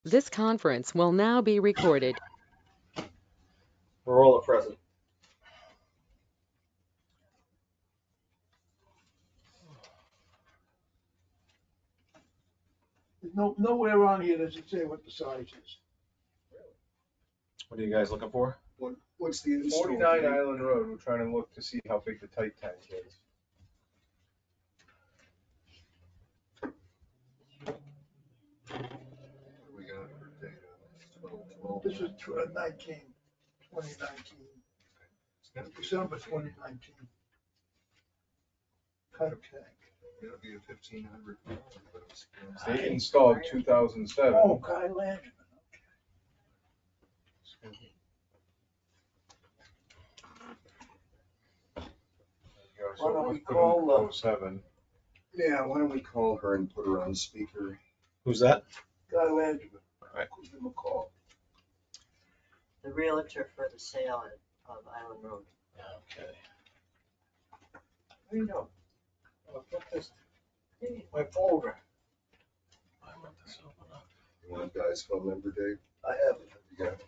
This conference will now be recorded. We're all present. There's nowhere on here does it say what the size is. What are you guys looking for? What's the install 49 date? Island Road, we're trying to look to see how big the tight tank is. We got for data. 12. This is 2019. December 2019. Kind of tank. It'll be a 1,500. But it's, They installed 2007. Oh, Guy Landry. So Why don't it was we put call, in 07. yeah, why don't we call her and put her on speaker? Who's that? Guy Landry. Right. Give him a call. The realtor for the sale of Island Road. Okay. There you go. I'll put this in my folder. I want this open up. You want Guy's phone number, Dave? I have it. You got it?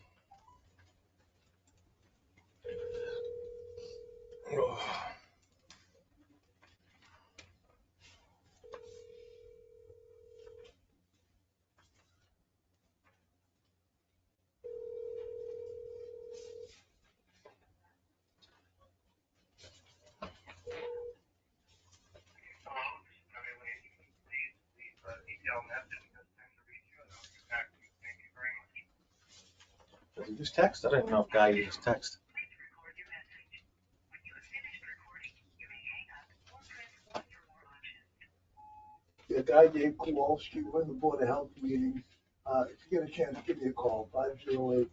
Does he use text? I didn't know if Guy used text. Yeah, Guy Dave Kowalski, we're in the Board of Health meeting. If you get a chance, give me a call, 508-579-4688.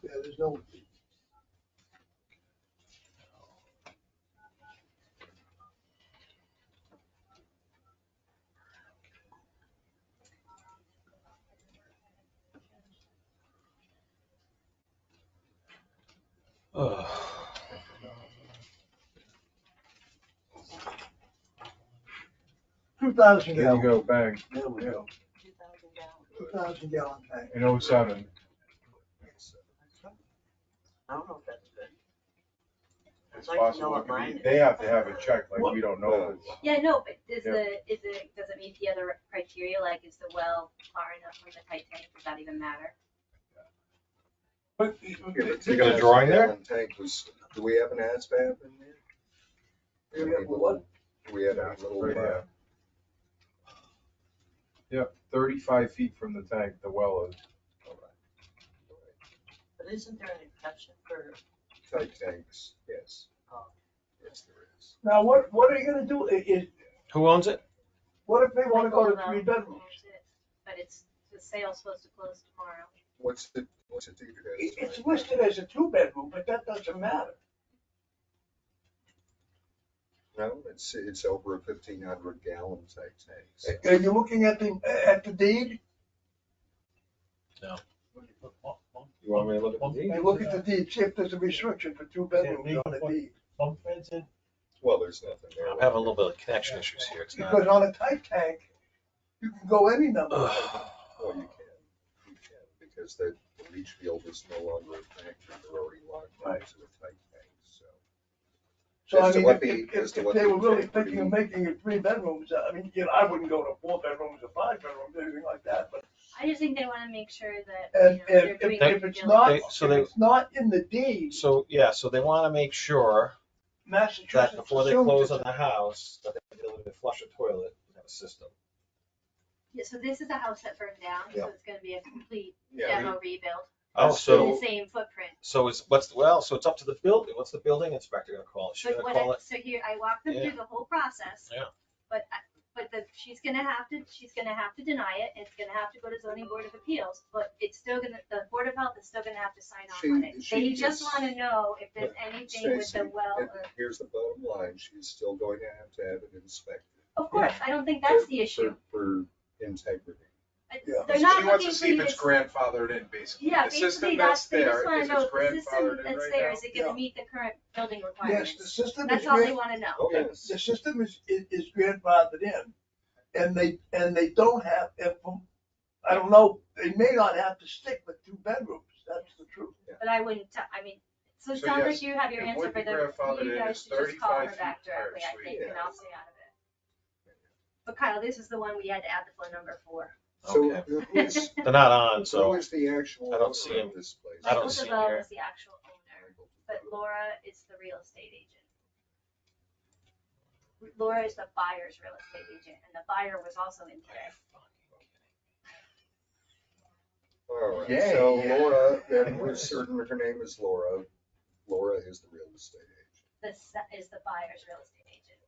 Yeah, there's no. Ugh. $2,000 There you gallon. go, bang, There we go. 2,000 gallons. 2,000 gallon tank. in 07. I don't know if that's good. It's I'd like to know possible, what it could mine be- is. they have to have it checked, like we don't know. Yeah, no, but does Yeah. does it meet the other criteria, like is the well far enough from the tight tank, does that even matter? But You got a drawing there? Tank was, do we have an ASVAB in there? we have what? Do we have a little, Right here. Yep, 35 feet from the tank, the well is. But isn't there an exception for, tight tanks, yes. Oh. Yes, there is. Now, what are you gonna do? Who owns it? What if they wanna go to Michael 3 Lavelle bedrooms? owns it, but the sale's supposed to close tomorrow. What's the deed it as? It's listed as a 2-bedroom, but that doesn't matter. No, it's over a 1,500 gallon tight tank. Are you looking at the deed? You want me to look at the deed? You look at the deed, see if there's a restriction for 2 bedrooms on the deed. Well, there's nothing there. I'm having a little bit of connection issues here. It's not. Because on a tight tank, you can go any number. Well, you can, because the leach field is no longer a tank, they're already locked into a tight tank, so. So I As to mean, what if the they were really tank would thinking of be. making it 3 bedrooms, I mean, I wouldn't go to 4 bedrooms or 5 bedrooms, anything like that, but. I just think they wanna make sure that, And they're if doing if due it's not, diligence. So if they- it's not in the deed, So, yeah, so they want to make sure Massachusetts that before they assumes close it's on the house, that they be able to flush a toilet and have a system. Yeah, so this is a house that burned down, Yeah. so it's gonna be a complete Yeah, demo rebuild, Oh, in so, the same footprint. so it's, so it's up to the building. What's the building inspector gonna call it? She's But gonna call it? so here, I walked them Yeah. through the whole process. Yeah. But she's gonna have to deny it, it's gonna have to go to zoning board of appeals, but it's still gonna, the board of health is still gonna have to sign off on it. They just wanna know if there's anything with Stacy, the well or, here's the bottom line, she's still going to have it inspected. of course, I don't think that's the issue. For integrity. Yeah. They're not She wants looking to for see you if it's to. grandfathered in, basically. Yeah, The system basically that's they just there, wanna is know it if the system grandfathered in that's right there, now? is it gonna Yeah. meet the current building Yes, requirements? the system That's is all they grand, wanna know. Okay. the system is grandfathered in. And they don't have, I don't know, they may not have to stick with 2 bedrooms, that's the truth. But I wouldn't, I mean, so it So sounds yes, like you have your it answer would for be the, grandfathered you in, guys it's should just call 35 her back feet directly, I per think, and suite. I'll stay out of it. But Kyle, this is the one we had to add the phone number for. So Okay. who's, They're not on, who so is the actual I don't owner see him. of this place? I don't Michael see it DeVoe here. is the actual owner, but Laura is the real estate agent. Laura is the buyer's real estate agent, and the buyer was also in today. All right, Yay. so Laura, then we're certain her name is Laura. Laura is the real estate agent. This is the buyer's real estate agent.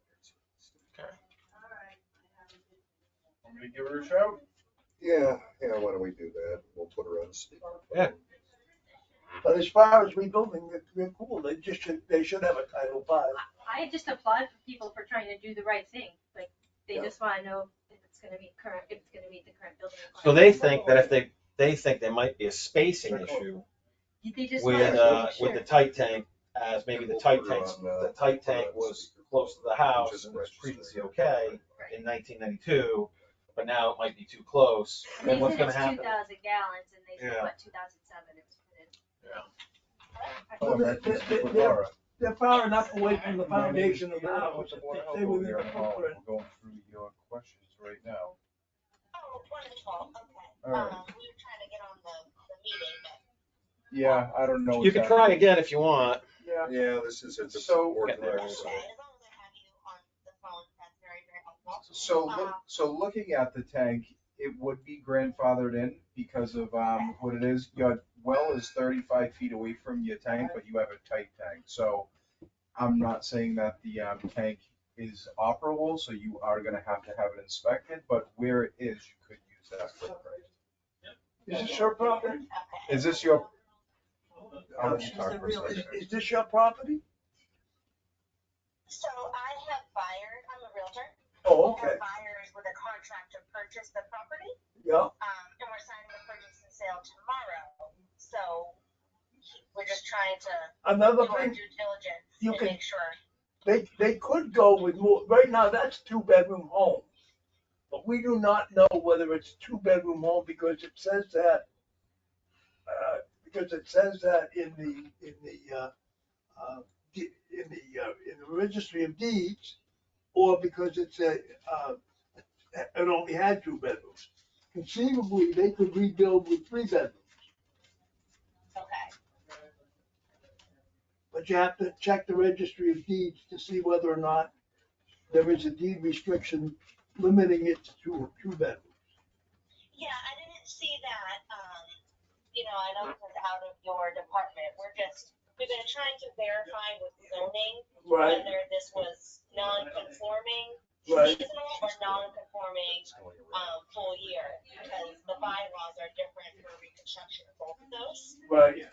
Want me to give her a shout? Yeah, why don't we do that? We'll put her on speaker. Yeah. But as far as rebuilding, they're cool, they should have a Title V. I just applaud people for trying to do the right thing, like, they Yeah. just wanna know if it's gonna meet the current building requirements. So they think that if they think there might be a spacing issue They just with, wanna make with sure. the tight tank, as maybe the tight tank was close to the house and was previously okay in 1992, but now it might be too close, And then they what's said gonna it's happen? 2,000 gallons, and they said, Yeah. what, 2007 it was put in. Oh, that needs to be with Laura. They're far enough away from the foundation of the house, if they stay within the We're footprint. going through your questions right now. Oh, wonderful, okay. All right. We were trying to get on the meeting, but. Yeah, I don't know. You can try again if you want. Yeah, this is a So- board Get there. direct, so- Okay, as long as I have you on the phone, that's very, very helpful. So looking at the tank, it would be grandfathered in because of, what it is. Your well is 35 feet away from your tank, but you have a tight tank. So I'm not saying that the, tank is operable, so you are gonna have to have it inspected, but where it is, you could use that footprint. Is this your property? Is this your? I'll let you talk for a second. Is this your property? So I have buyers, I'm a realtor. Oh, I okay, have buyers with a contract to purchase the property, yeah, and we're signing the purchase and sale tomorrow. So we're just trying to another do our thing, due diligence you and can- make sure. they could go with more, right now, that's 2-bedroom homes. But we do not know whether it's 2-bedroom home because it says that, in the registry of deeds, or because it only had 2 bedrooms. Conceivably, they could rebuild with 3 bedrooms, Okay. but you have to check the registry of deeds to see whether or not there is a deed restriction limiting it to 2 bedrooms. Yeah, I didn't see that, I know this is out of your department, we've been trying to verify with zoning Right, whether this was non-conforming right, seasonal or non-conforming, full year, because the bylaws are different for reconstruction of both of those. right,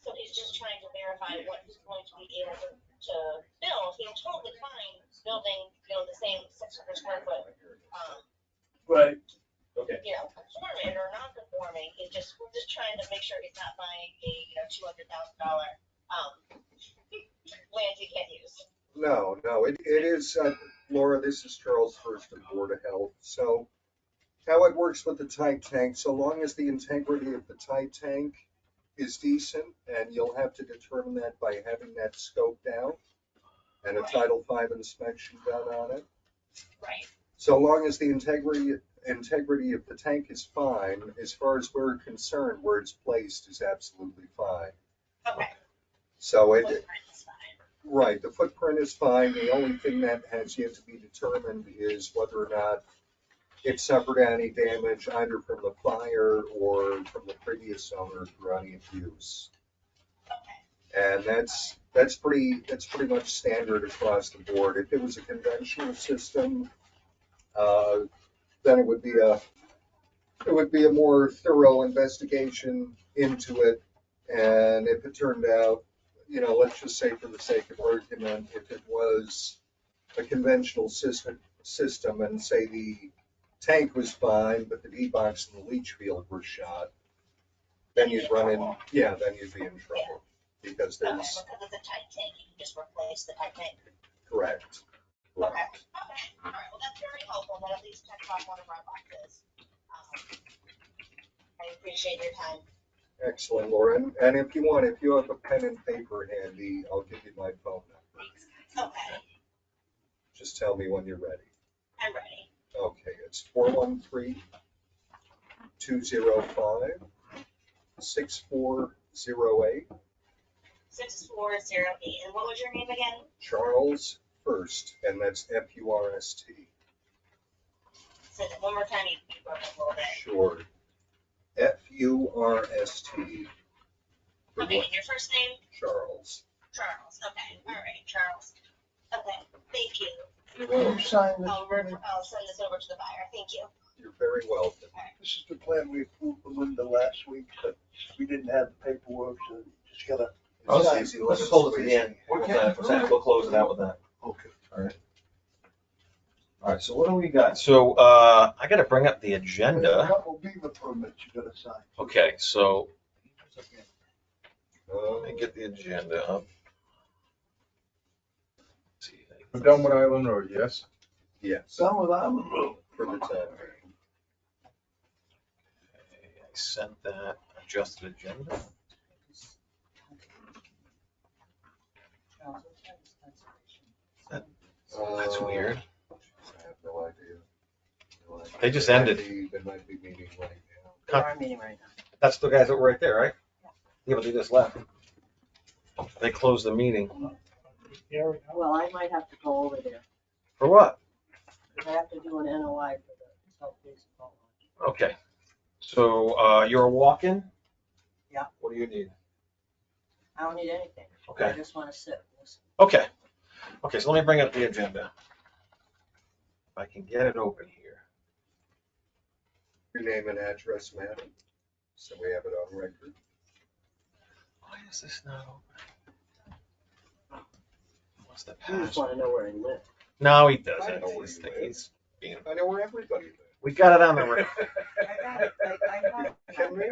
So he's just trying to verify what he's going to be able to build, he's totally fine building, the same 600 square foot, right. Okay. conforming or non-conforming, we're just trying to make sure he's not buying a, $200,000, land he can't use. No, it is, Laura, this is Charles First of Board of Health. So how it works with the tight tank, so long as the integrity of the tight tank is decent, and you'll have to determine that by having that scoped out and a Title V inspection done on it. Right. So long as the integrity of the tank is fine, as far as we're concerned, where it's placed is absolutely fine. Okay. So it, Footprint is fine. right, the footprint is fine. The only thing that has yet to be determined is whether or not it suffered any damage either from the fire or from the previous owner through any abuse. Okay. And that's pretty much standard across the board. If it was a conventional system, then it would be a more thorough investigation into it. And if it turned out, let's just say for the sake of argument, if it was a conventional system and say the tank was fine, but the D-box and the leach field were shot, then you'd run in, then you'd be in trouble. Because Okay, there's, because it's a tight tank, you can just replace the tight tank. correct. Okay, okay, all right, well, that's very helpful, that at least checks off one of our boxes. I appreciate your time. Excellent, Laura. And if you want, if you have a pen and paper handy, I'll give you my phone number. Okay, Just tell me when you're ready. I'm ready. Okay, it's 413-205-6408. 6408, and what was your name again? Charles First, and that's F-U-R-S-T. Say that one more time, you broke up a little bit. Sure. F-U-R-S-T. Okay, and your first name? Charles. Charles, okay, all right, Charles. Okay, thank you. You're You welcome. sign this, I'll send this over to the buyer, thank you. You're very welcome. this is the plan we approved with Linda last week, but we didn't have the paperwork, so you just gotta. It's Okay, easy, let's just hold it to the end. We'll close it out with that. Okay. All right, so what do we got? So, I gotta bring up the There's a agenda. couple beaver permits you gotta sign. Okay, so Uh, let me get the agenda up. Let's see. We're done with Island Road, yes? Yes, Some of them, for the time being. I sent that adjusted agenda. That's weird. I have no idea. No idea. They just They might ended. They might be meeting right now. We are meeting right now. That's the guys that were right there, right? Yeah, but they just left. They closed the meeting. Well, I might have to go over there, For what? because I have to do an NOI for the South-Facing Holland. Okay. So, you're walking? Yeah. What do you need? I don't need anything. I Okay. just wanna sit and listen. Okay. Okay, so let me bring up the agenda. If I can get it open here. Your name and address, madam, so we have it on record. Why is this not open? What's the You just password? wanna know where I live. No, he I doesn't. know where you live. He's being, I know where everybody lives. we got it on the record. I got it, I have. Can we?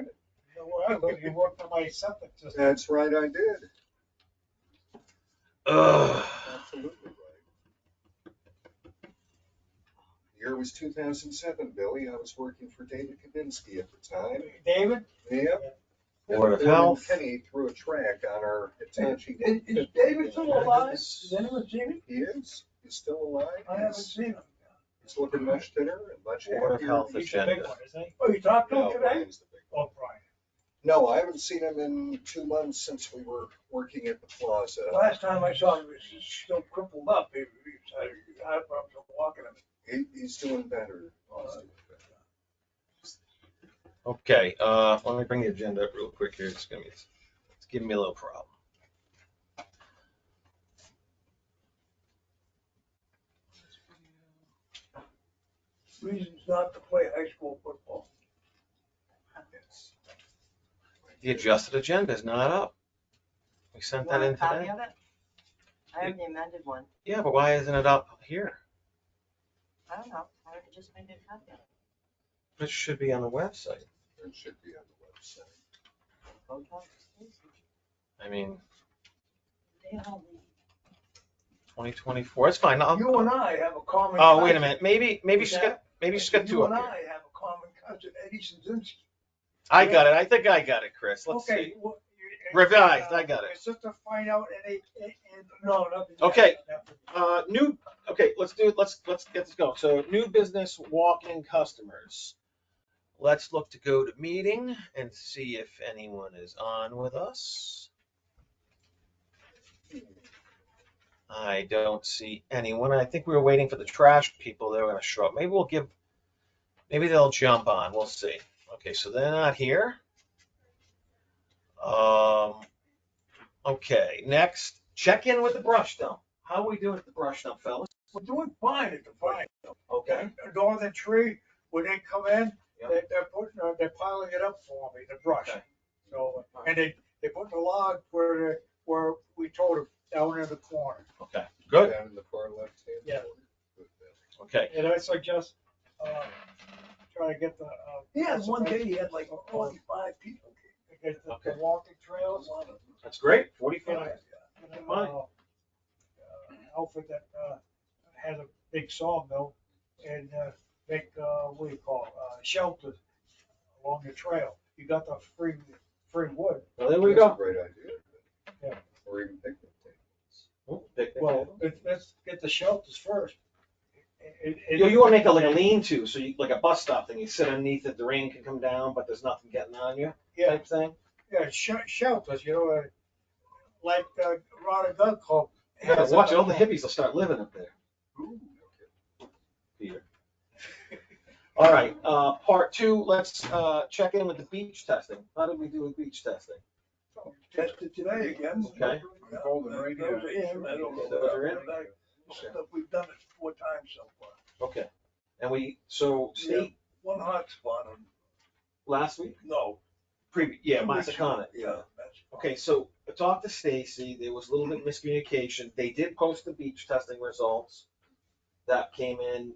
you work for my septic system. That's right, I did. Ugh. Absolutely right. Year was 2007, Billy. I was working for David Kavinsky at the time. David? Yep. Board of And Health. Kenny threw a track on our Hitachi. Is David still alive? Has anyone seen him? He is. He's still alive. I haven't seen him. He's looking much thinner and much Board of happier. Health agenda. isn't he? Oh, you talked to him No, today? Brian's the big one. Oh, Brian. No, I haven't seen him in 2 months since we were working at the plaza. Last time I saw him, he was still crippled up. He had problems walking him. He's doing better. Okay, let me bring the agenda up real quick here. It's giving me a little problem. Reasons not to play high school football. Yes. The adjusted agenda is not up. We sent You that want in a copy today. of it? I have the amended one. Yeah, but why isn't it up here? I don't know. I could just make a copy of it. It should be on the website. It should be on the website. Go talk to Stacy. I mean, They all leave. 2024, it's fine. You and I have a common. Oh, wait a cousin. minute. Maybe she's got two You up and here. I have a common cousin, Eddie Szynski. I got it. I think I got it, Chris. Let's Okay, see. well, Revised, I got it. It's just to find out no, nothing. Okay. Okay, let's do it. Let's get this going. So new business walk-in customers. Let's look to go to meeting and see if anyone is on with us. I don't see anyone. I think we were waiting for the trash people. They were gonna show up. Maybe they'll jump on. We'll see. Okay, so they're not here. Okay, next, check in with the brush dump. How are we doing at the brush dump, fellas? We're doing fine at the fine. Okay. Northern Tree, when they come in, Yeah. they're piling it up for me, the brush. Okay. So, and they put the log where we told them, down in the corner. Okay, good. Down in the far left hand Yeah. corner. Good. Okay, And I suggest, try to get the, He had one day, he had like 25 people. get the Okay. walking trails. That's great, 45. And then, Fine. outfit that, has a big sawmill and, make, what do you call it, shelters along the trail. You got the free wood. Well, there we That's go. a great idea. Yeah. Or even picnic tables. Oh, picnic Well, table. let's get the shelters first. You want to make it like a lean-to, so you, like a bus stop thing, you sit underneath it, the rain can come down, but there's nothing getting on you, Yeah, type thing? yeah, shelters, you know, like, Rod and Gun Club. You gotta has watch it, a- all the hippies will start living up there, Ooh, Peter. All right, part two, let's, check in with the beach testing. How did we do with beach testing? Tested today again. Okay. Golden right here. Those are in, I don't know. Those are in? Stuff, we've done it 4 times so far. Okay, and so state One hot spot on, last week, no. yeah, 2 weeks ago. Massaconnet. Yeah. That's Okay, so I talked to Stacy, there was a little bit of miscommunication, they did post the beach testing results that came in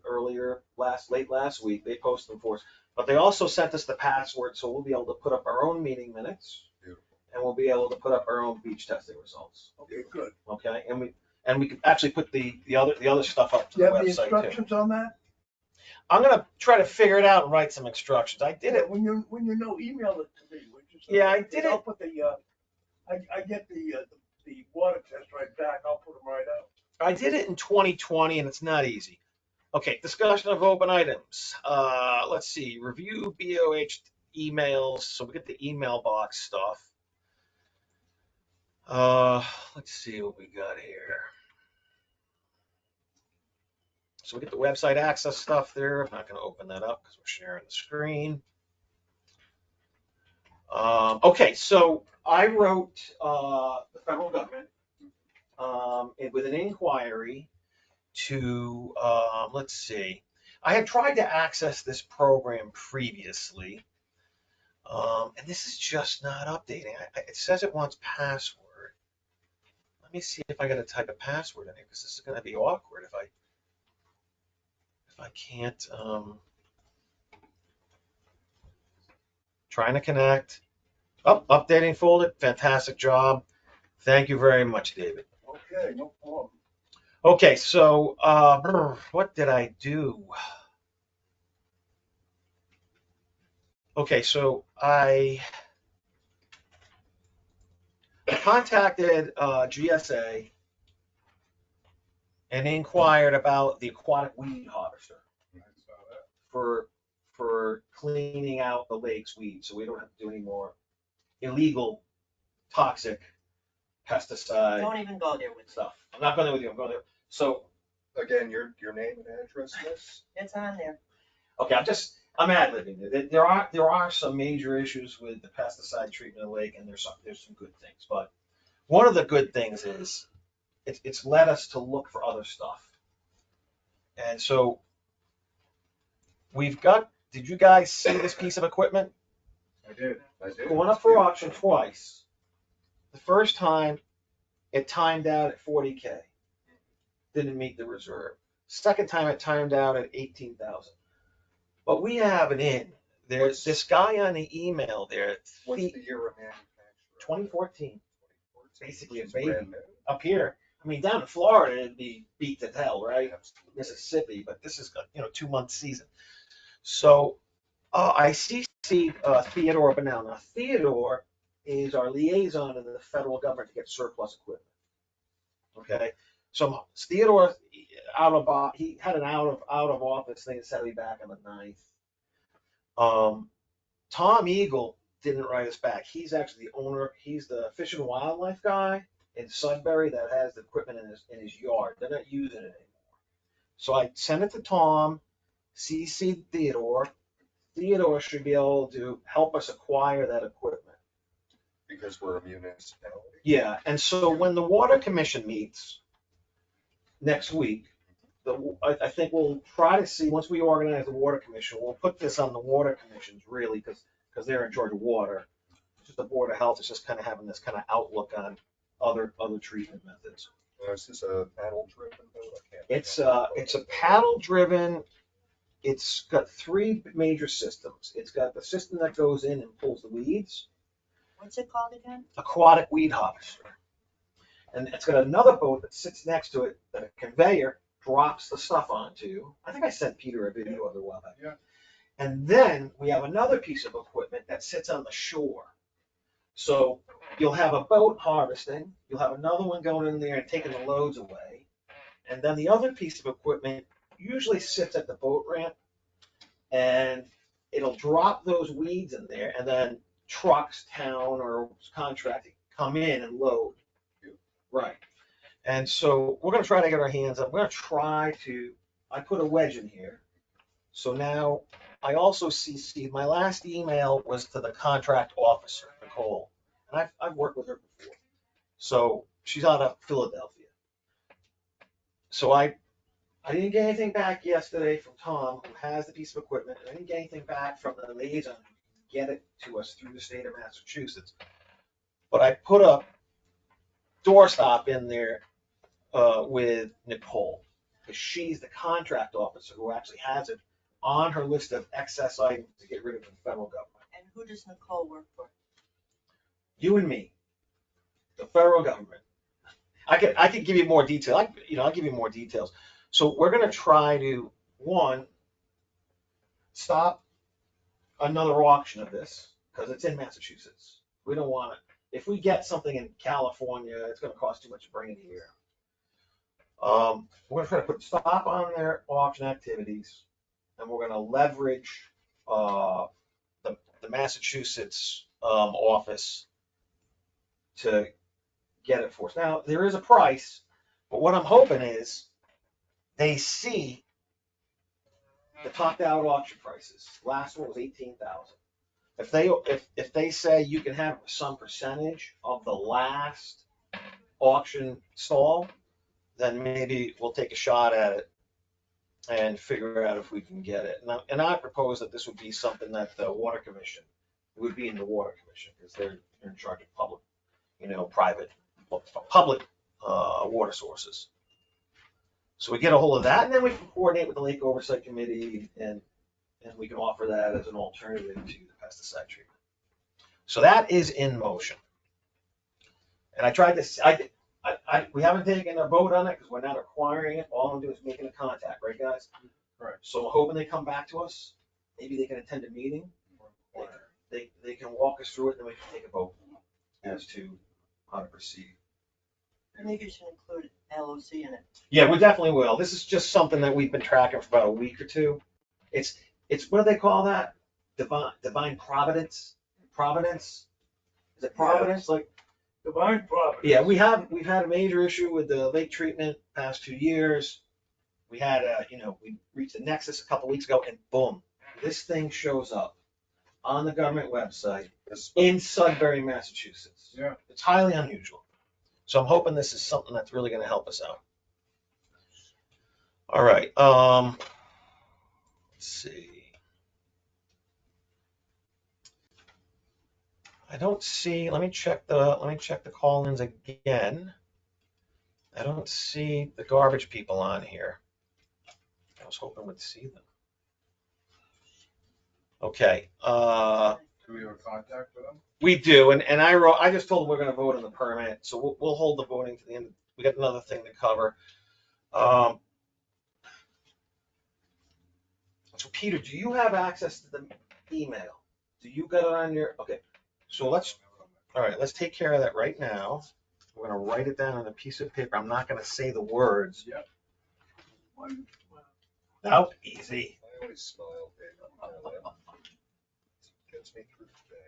late last week, they posted them for us, but they also sent us the password, so we'll be able to put up our own meeting minutes, beautiful. and we'll be able to put up our own beach testing results, Okay, good. okay? And we can actually put the other stuff up to Do the you have the website too. instructions on that? I'm gonna try to figure it out and write some instructions, I did it, When you know, email it to me, would you? Yeah, I did I'll it. put I get the water test right back, I'll put them right out. I did it in 2020 and it's not easy. Okay, discussion of open items. Let's see, review BOH emails. So we get the email box stuff. Let's see what we got here. So we get the website access stuff there. I'm not going to open that up because we're sharing the screen. Okay, so I wrote the federal government with an inquiry to, let's see, I had tried to access this program previously, and this is just not updating. It says it wants password. Let me see if I got to type a password in here, because this is going to be awkward if I can't, trying to connect. Oh, updating folder, fantastic job. Thank you very much, David. Okay, no problem. Okay, so what did I do? Okay, so I contacted GSA and inquired about the aquatic weed harvester for cleaning out the lake's weeds, so we don't have to do any more illegal, toxic pesticide Don't even go there with stuff. I'm not going there with you. I'm going there. So Again, your name and address, miss? It's on there. okay, I'm ad-libbing. There are some major issues with the pesticide treatment of the lake, and there's some good things. But one of the good things is it's led us to look for other stuff. And so we've got. Did you guys see this piece of equipment? I did. Going up for auction twice. The first time, it timed out at 40K. Didn't meet the reserve. Second time, it timed out at 18,000. But we have an in. There's this guy on the email there. What's the year of manufacture? 2014. Basically a It's baby. brand new. Up here, I mean, down in Florida, it'd be beat to hell, right? Absolutely. Mississippi, but this is 2-month season. So I see Theodore up and down. Now Theodore is our liaison in the federal government to get surplus equipment. Okay, so Theodore he had an out of office thing that set me back on the 9th. Tom Eagle didn't write us back. He's actually the owner. He's the Fish and Wildlife guy in Sudbury that has the equipment in his yard. They're not using it anymore. So I sent it to Tom, CC Theodore. Theodore should be able to help us acquire that equipment. Because we're a municipality. Yeah, and so when the Water Commission meets next week, I think we'll try to see, once we organize the Water Commission, we'll put this on the Water Commissions really, because they're in charge of water. Just the Board of Health is just kind of having this kind of outlook on other treatment methods. Is this a paddle driven boat? I can't It's remember. a paddle driven. it's got three major systems. It's got the system that goes in and pulls the weeds, What's it called again? aquatic weed harvester. And it's got another boat that sits next to it that a conveyor drops the stuff onto. I think I sent Peter a video of the while back. Yeah. And then we have another piece of equipment that sits on the shore. So you'll have a boat harvesting, you'll have another one going in there and taking the loads away. And then the other piece of equipment usually sits at the boat ramp, and it'll drop those weeds in there, and then trucks, town or contracting come in and load. Right. And so we're going to try to get our hands up. We're going to try to, I put a wedge in here. So now I also see my last email was to the contract officer, Nicole. And I've worked with her before. So she's out of Philadelphia. So I didn't get anything back yesterday from Tom, who has the piece of equipment. And I didn't get anything back from the liaison who can get it to us through the state of Massachusetts. But I put a doorstop in there with Nicole, because she's the contract officer who actually has it on her list of excess items to get rid of in the federal government. And who does Nicole work for? You and me, the federal government. I could give you more detail. I'll give you more details. So we're going to try to, one, stop another auction of this, because it's in Massachusetts. We don't want it. If we get something in California, it's going to cost too much to bring it here. We're going to try to put a stop on their auction activities, and we're going to leverage the Massachusetts office to get it for us. Now, there is a price, but what I'm hoping is they see the topped out auction prices. Last one was 18,000. If they say you can have some percentage of the last auction stall, then maybe we'll take a shot at it and figure out if we can get it. And I propose that this would be something that the Water Commission would be in the Water Commission, because they're in charge of public, private, public water sources. So we get a hold of that, and then we can coordinate with the Lake Oversight Committee, and we can offer that as an alternative to the pesticide treatment. So that is in motion. And I tried to, we haven't taken a vote on it because we're not acquiring it. All I'm doing is making a contact, right, guys? Right. So I'm hoping they come back to us. Maybe they can attend a meeting. They can walk us through it, and then we can take a vote as to how to proceed. I think you should include LOC in it. Yeah, we definitely will. This is just something that we've been tracking for about a week or two. It's what do they call that? Divine providence? Providence? Is it providence? Like Divine providence. Yeah, we've had a major issue with the lake treatment past 2 years. We had we reached the nexus a couple weeks ago, and boom, this thing shows up on the government website in Sudbury, Massachusetts. Yeah. It's highly unusual. So I'm hoping this is something that's really going to help us out. All right. Let's see. I don't see. Let me check the call-ins again. I don't see the garbage people on here. I was hoping we'd see them. Okay. Do we have a contact with them? We do, and I just told them we're going to vote on the permit, so we'll hold the voting to the end. We got another thing to cover. So Peter, do you have access to the email? Do you got it on your? Okay. So let's take care of that right now. We're going to write it down on a piece of paper. I'm not going to say the words. Yep. No, easy. I always smile, Dave. Gets me through the day.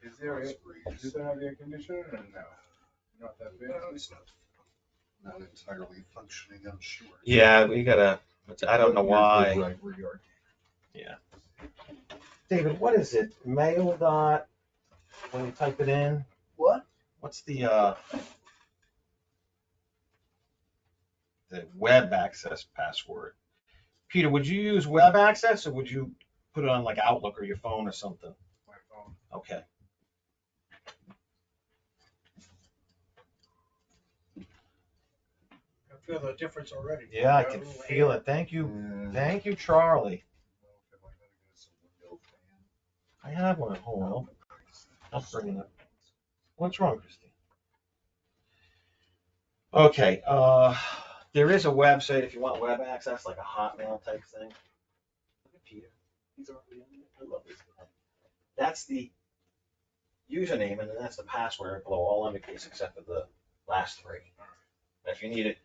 Does it have air conditioning or no? Not that big? No, it's not entirely functioning, I'm sure. Yeah, we gotta. I don't know why. Right, we are. Yeah. David, what is it? Mail dot. When you type it in, What? what's the the web access password. Peter, would you use web access or would you put it on like Outlook or your phone or something? My phone. Okay. I feel the difference already. Yeah, I can feel it. Thank you. Thank you, Charlie. I have one at home. I'll bring it up. What's wrong, Christine? Okay, there is a website if you want web access, like a Hotmail type thing. Look at Peter. He's already in there. I love this guy. That's the username, and then that's the password below, all undercase except for the last three. And if you need it,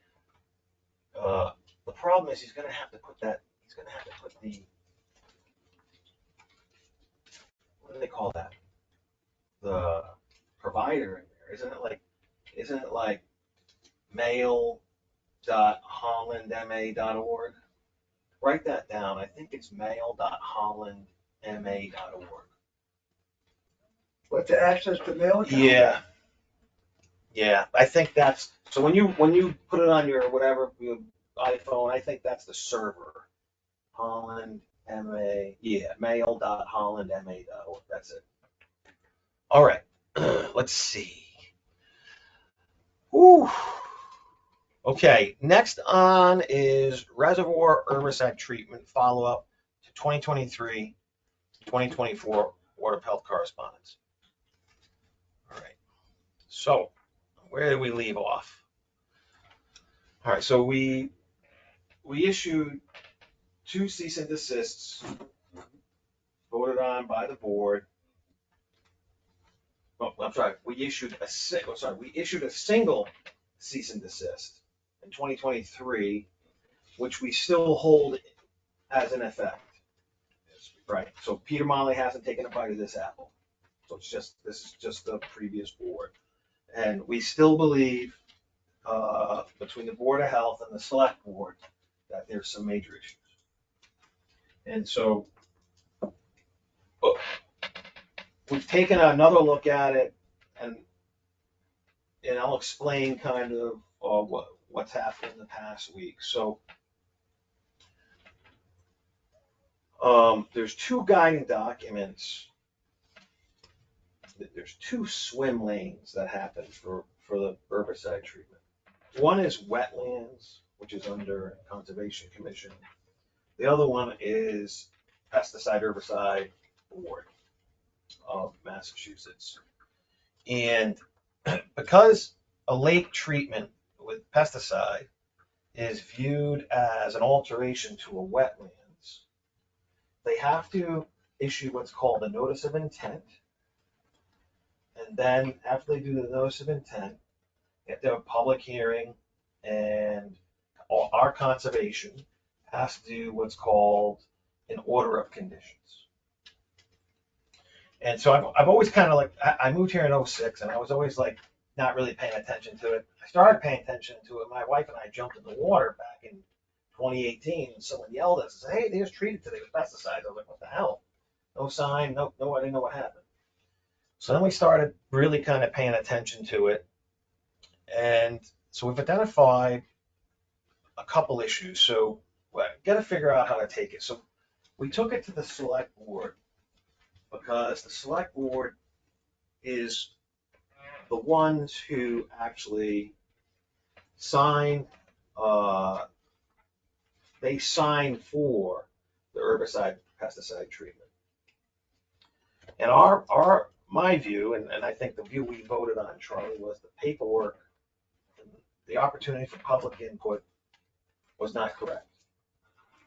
the problem is he's gonna have to put the, what do they call that? The provider in there. Isn't it like mail.hollandma.org? Write that down. I think it's mail.hollandma.org. But to access the mail account? Yeah. Yeah, I think that's, so when you put it on your whatever, your iPhone, I think that's the server. Holland MA, yeah, mail.hollandma.org. That's it. All right, let's see. Whew. Okay, next on is Reservoir herbicide treatment follow-up to 2023-2024 Board of Health correspondence. All right, so where did we leave off? All right, so we issued 2 cease and desists voted on by the board. Oh, I'm sorry, we issued a single cease and desist in 2023, which we still hold as an effect. Right, so Peter Molly hasn't taken a bite of this apple. So this is just the previous board. And we still believe, between the Board of Health and the Select Board, that there's some major issues. And so we've taken another look at it, and I'll explain kind of what's happened in the past week. So there's 2 guiding documents. There's 2 swim lanes that happen for the herbicide treatment. One is wetlands, which is under Conservation Commission. The other one is Pesticide Herbicide Board of Massachusetts. And because a lake treatment with pesticide is viewed as an alteration to a wetlands, they have to issue what's called a notice of intent. And then after they do the notice of intent, they have to have a public hearing, and our conservation has to do what's called an order of conditions. And so I've always kind of like, I moved here in 2006, and I was always like not really paying attention to it. I started paying attention to it. My wife and I jumped in the water back in 2018, and someone yelled at us and said, "Hey, they just treated today with pesticides." I was like, "What the hell?" No sign, no, I didn't know what happened. So then we started really kind of paying attention to it. And so we've identified a couple issues. So we got to figure out how to take it. So we took it to the Select Board, because the Select Board is the ones who actually sign, they sign for the herbicide pesticide treatment. And my view, and I think the view we voted on, Charlie, was the paperwork, the opportunity for public input was not correct.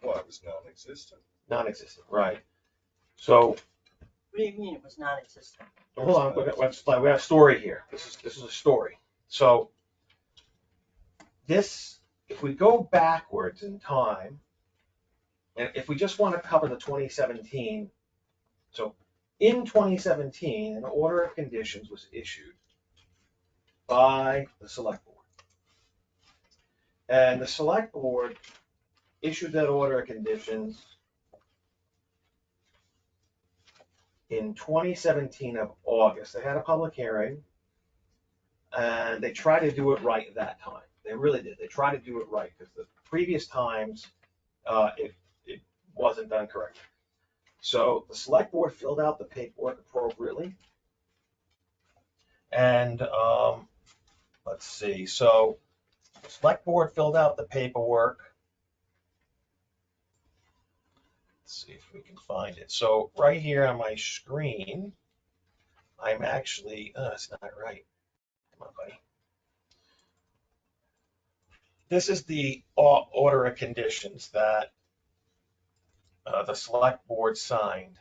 Well, it was non-existent. Non-existent, right. So, What do you mean it was non-existent? hold on, we got a story here. This is a story. So this, if we go backwards in time, and if we just want to cover the 2017, so in 2017, an order of conditions was issued by the Select Board. And the Select Board issued that order of conditions in 2017 of August. They had a public hearing, and they tried to do it right at that time. They really did. They tried to do it right, because the previous times, it wasn't done correctly. So the select board filled out the paperwork appropriately. And, let's see, so the select board filled out the paperwork. Let's see if we can find it. So right here on my screen, I'm actually, it's not right. Come on, buddy. This is the order of conditions that the select board signed.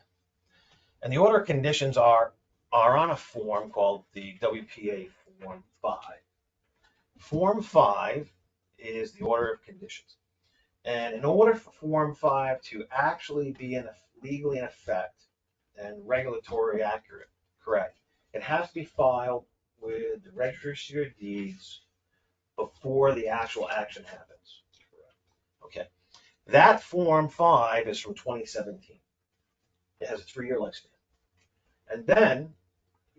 And the order of conditions are on a form called the WPA Form 5. Form 5 is the order of conditions. And in order for Form 5 to actually be legally in effect and regulatory accurate, correct, it has to be filed with the Registry of Deeds before the actual action happens. Okay. That Form 5 is from 2017. It has a 3-year lifespan. And then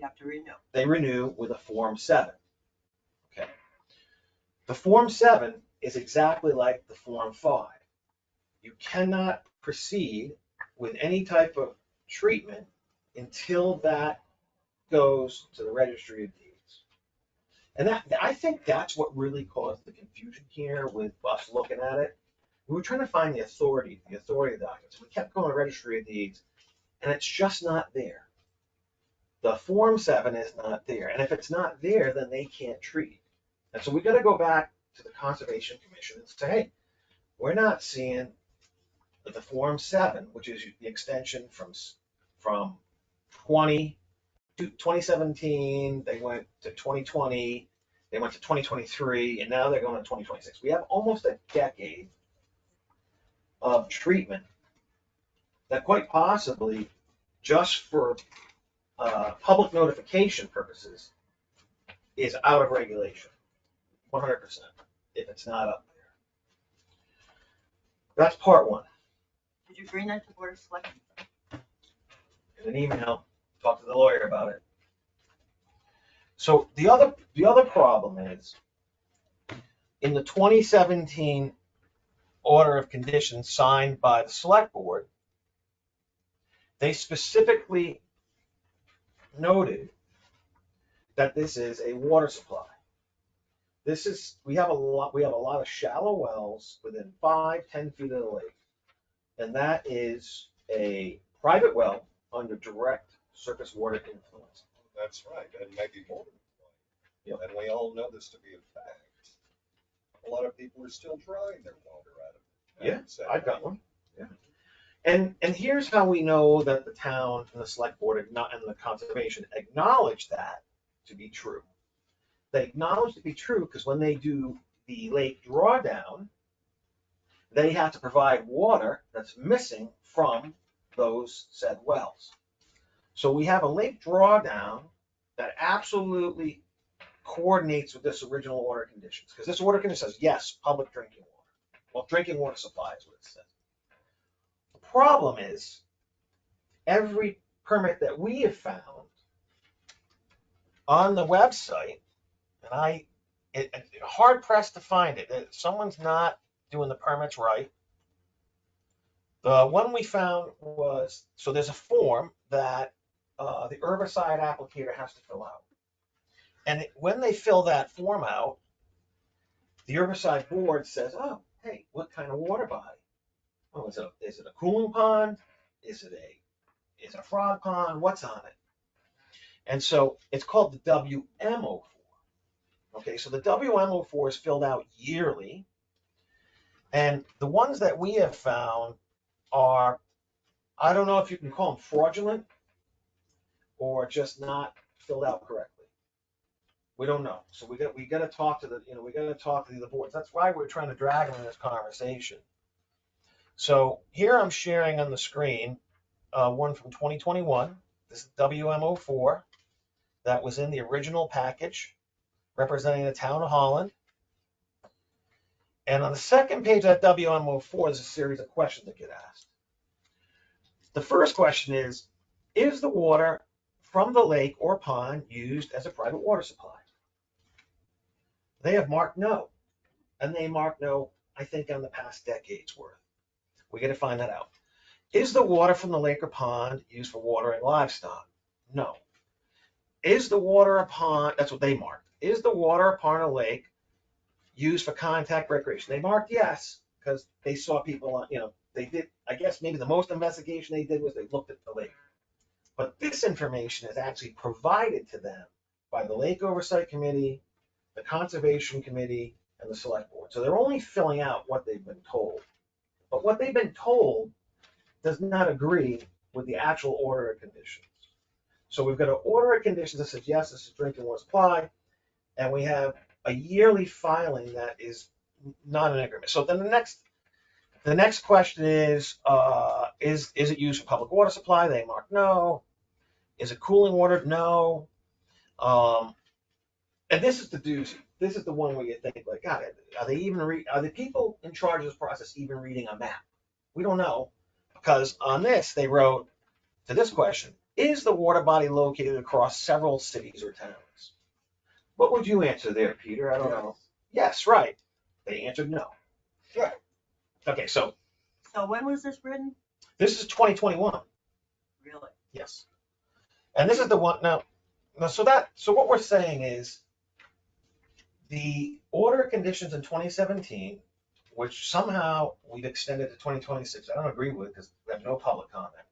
You have to renew. they renew with a Form 7. Okay. The Form 7 is exactly like the Form 5. You cannot proceed with any type of treatment until that goes to the Registry of Deeds. And I think that's what really caused the confusion here with us looking at it. We were trying to find the authority documents. We kept going to Registry of Deeds, and it's just not there. The Form 7 is not there. And if it's not there, then they can't treat. And so we got to go back to the Conservation Commission and say, hey, we're not seeing the Form 7, which is the extension from 2017, they went to 2020, they went to 2023, and now they're going to 2026. We have almost a decade of treatment that quite possibly, just for public notification purposes, is out of regulation, 100%, if it's not up there. That's part one. Did you bring that to Board of Selectmen? In an email, talk to the lawyer about it. So the other problem is, in the 2017 order of conditions signed by the select board, they specifically noted that this is a water supply. We have a lot of shallow wells within 5-10 feet of the lake, and that is a private well under direct surface water influence. That's right, and maybe more than one. Yep. And we all know this to be a fact. A lot of people are still drawing their water out of it. Yeah, I've got one. Yeah. And here's how we know that the town and the select board and the conservation acknowledge that to be true. They acknowledge it to be true because when they do the lake drawdown, they have to provide water that's missing from those said wells. So we have a lake drawdown that absolutely coordinates with this original order conditions, because this order condition says, yes, public drinking water. Well, drinking water supply is what it says. The problem is, every permit that we have found on the website, and hard pressed to find it. Someone's not doing the permits right. The one we found was, so there's a form that the herbicide applicator has to fill out. And when they fill that form out, the herbicide board says, oh, hey, what kind of water body? Oh, is it a cooling pond? Is it a frog pond? What's on it? And so it's called the WMO4. Okay, so the WMO4 is filled out yearly. And the ones that we have found are, I don't know if you can call them fraudulent or just not filled out correctly. We don't know. So we got to talk to the other boards. That's why we're trying to drag them in this conversation. So here I'm sharing on the screen one from 2021. This is WMO4 that was in the original package representing the town of Holland. And on the second page of that WMO4, there's a series of questions that get asked. The first question is the water from the lake or pond used as a private water supply? They have marked no. and they mark no, I think on the past decade's worth. We got to find that out. Is the water from the lake or pond used for watering livestock? No. Is the water upon, that's what they marked. Is the water upon a lake used for contact recreation? They marked yes, because they saw people on, they did, I guess maybe the most investigation they did was they looked at the lake. But this information is actually provided to them by the Lake Oversight Committee, the Conservation Committee, and the Select Board. So they're only filling out what they've been told. But what they've been told does not agree with the actual order of conditions. So we've got an order of conditions that says, yes, this is drinking water supply, and we have a yearly filing that is not an agreement. So then the next question is it used for public water supply? They mark no. Is it cooling water? No. And this is the doozy. This is the one where you think, like, God, are the people in charge of this process even reading a map? We don't know, because on this they wrote to this question: is the water body located across several cities or towns? What would you answer there, Peter? I don't know. Yes, right. They answered no. Right. Okay, so So when was this written? this is 2021. Really? Yes. And this is the one now. So what we're saying is the order of conditions in 2017, which somehow we've extended to 2026. I don't agree with because we have no public comment.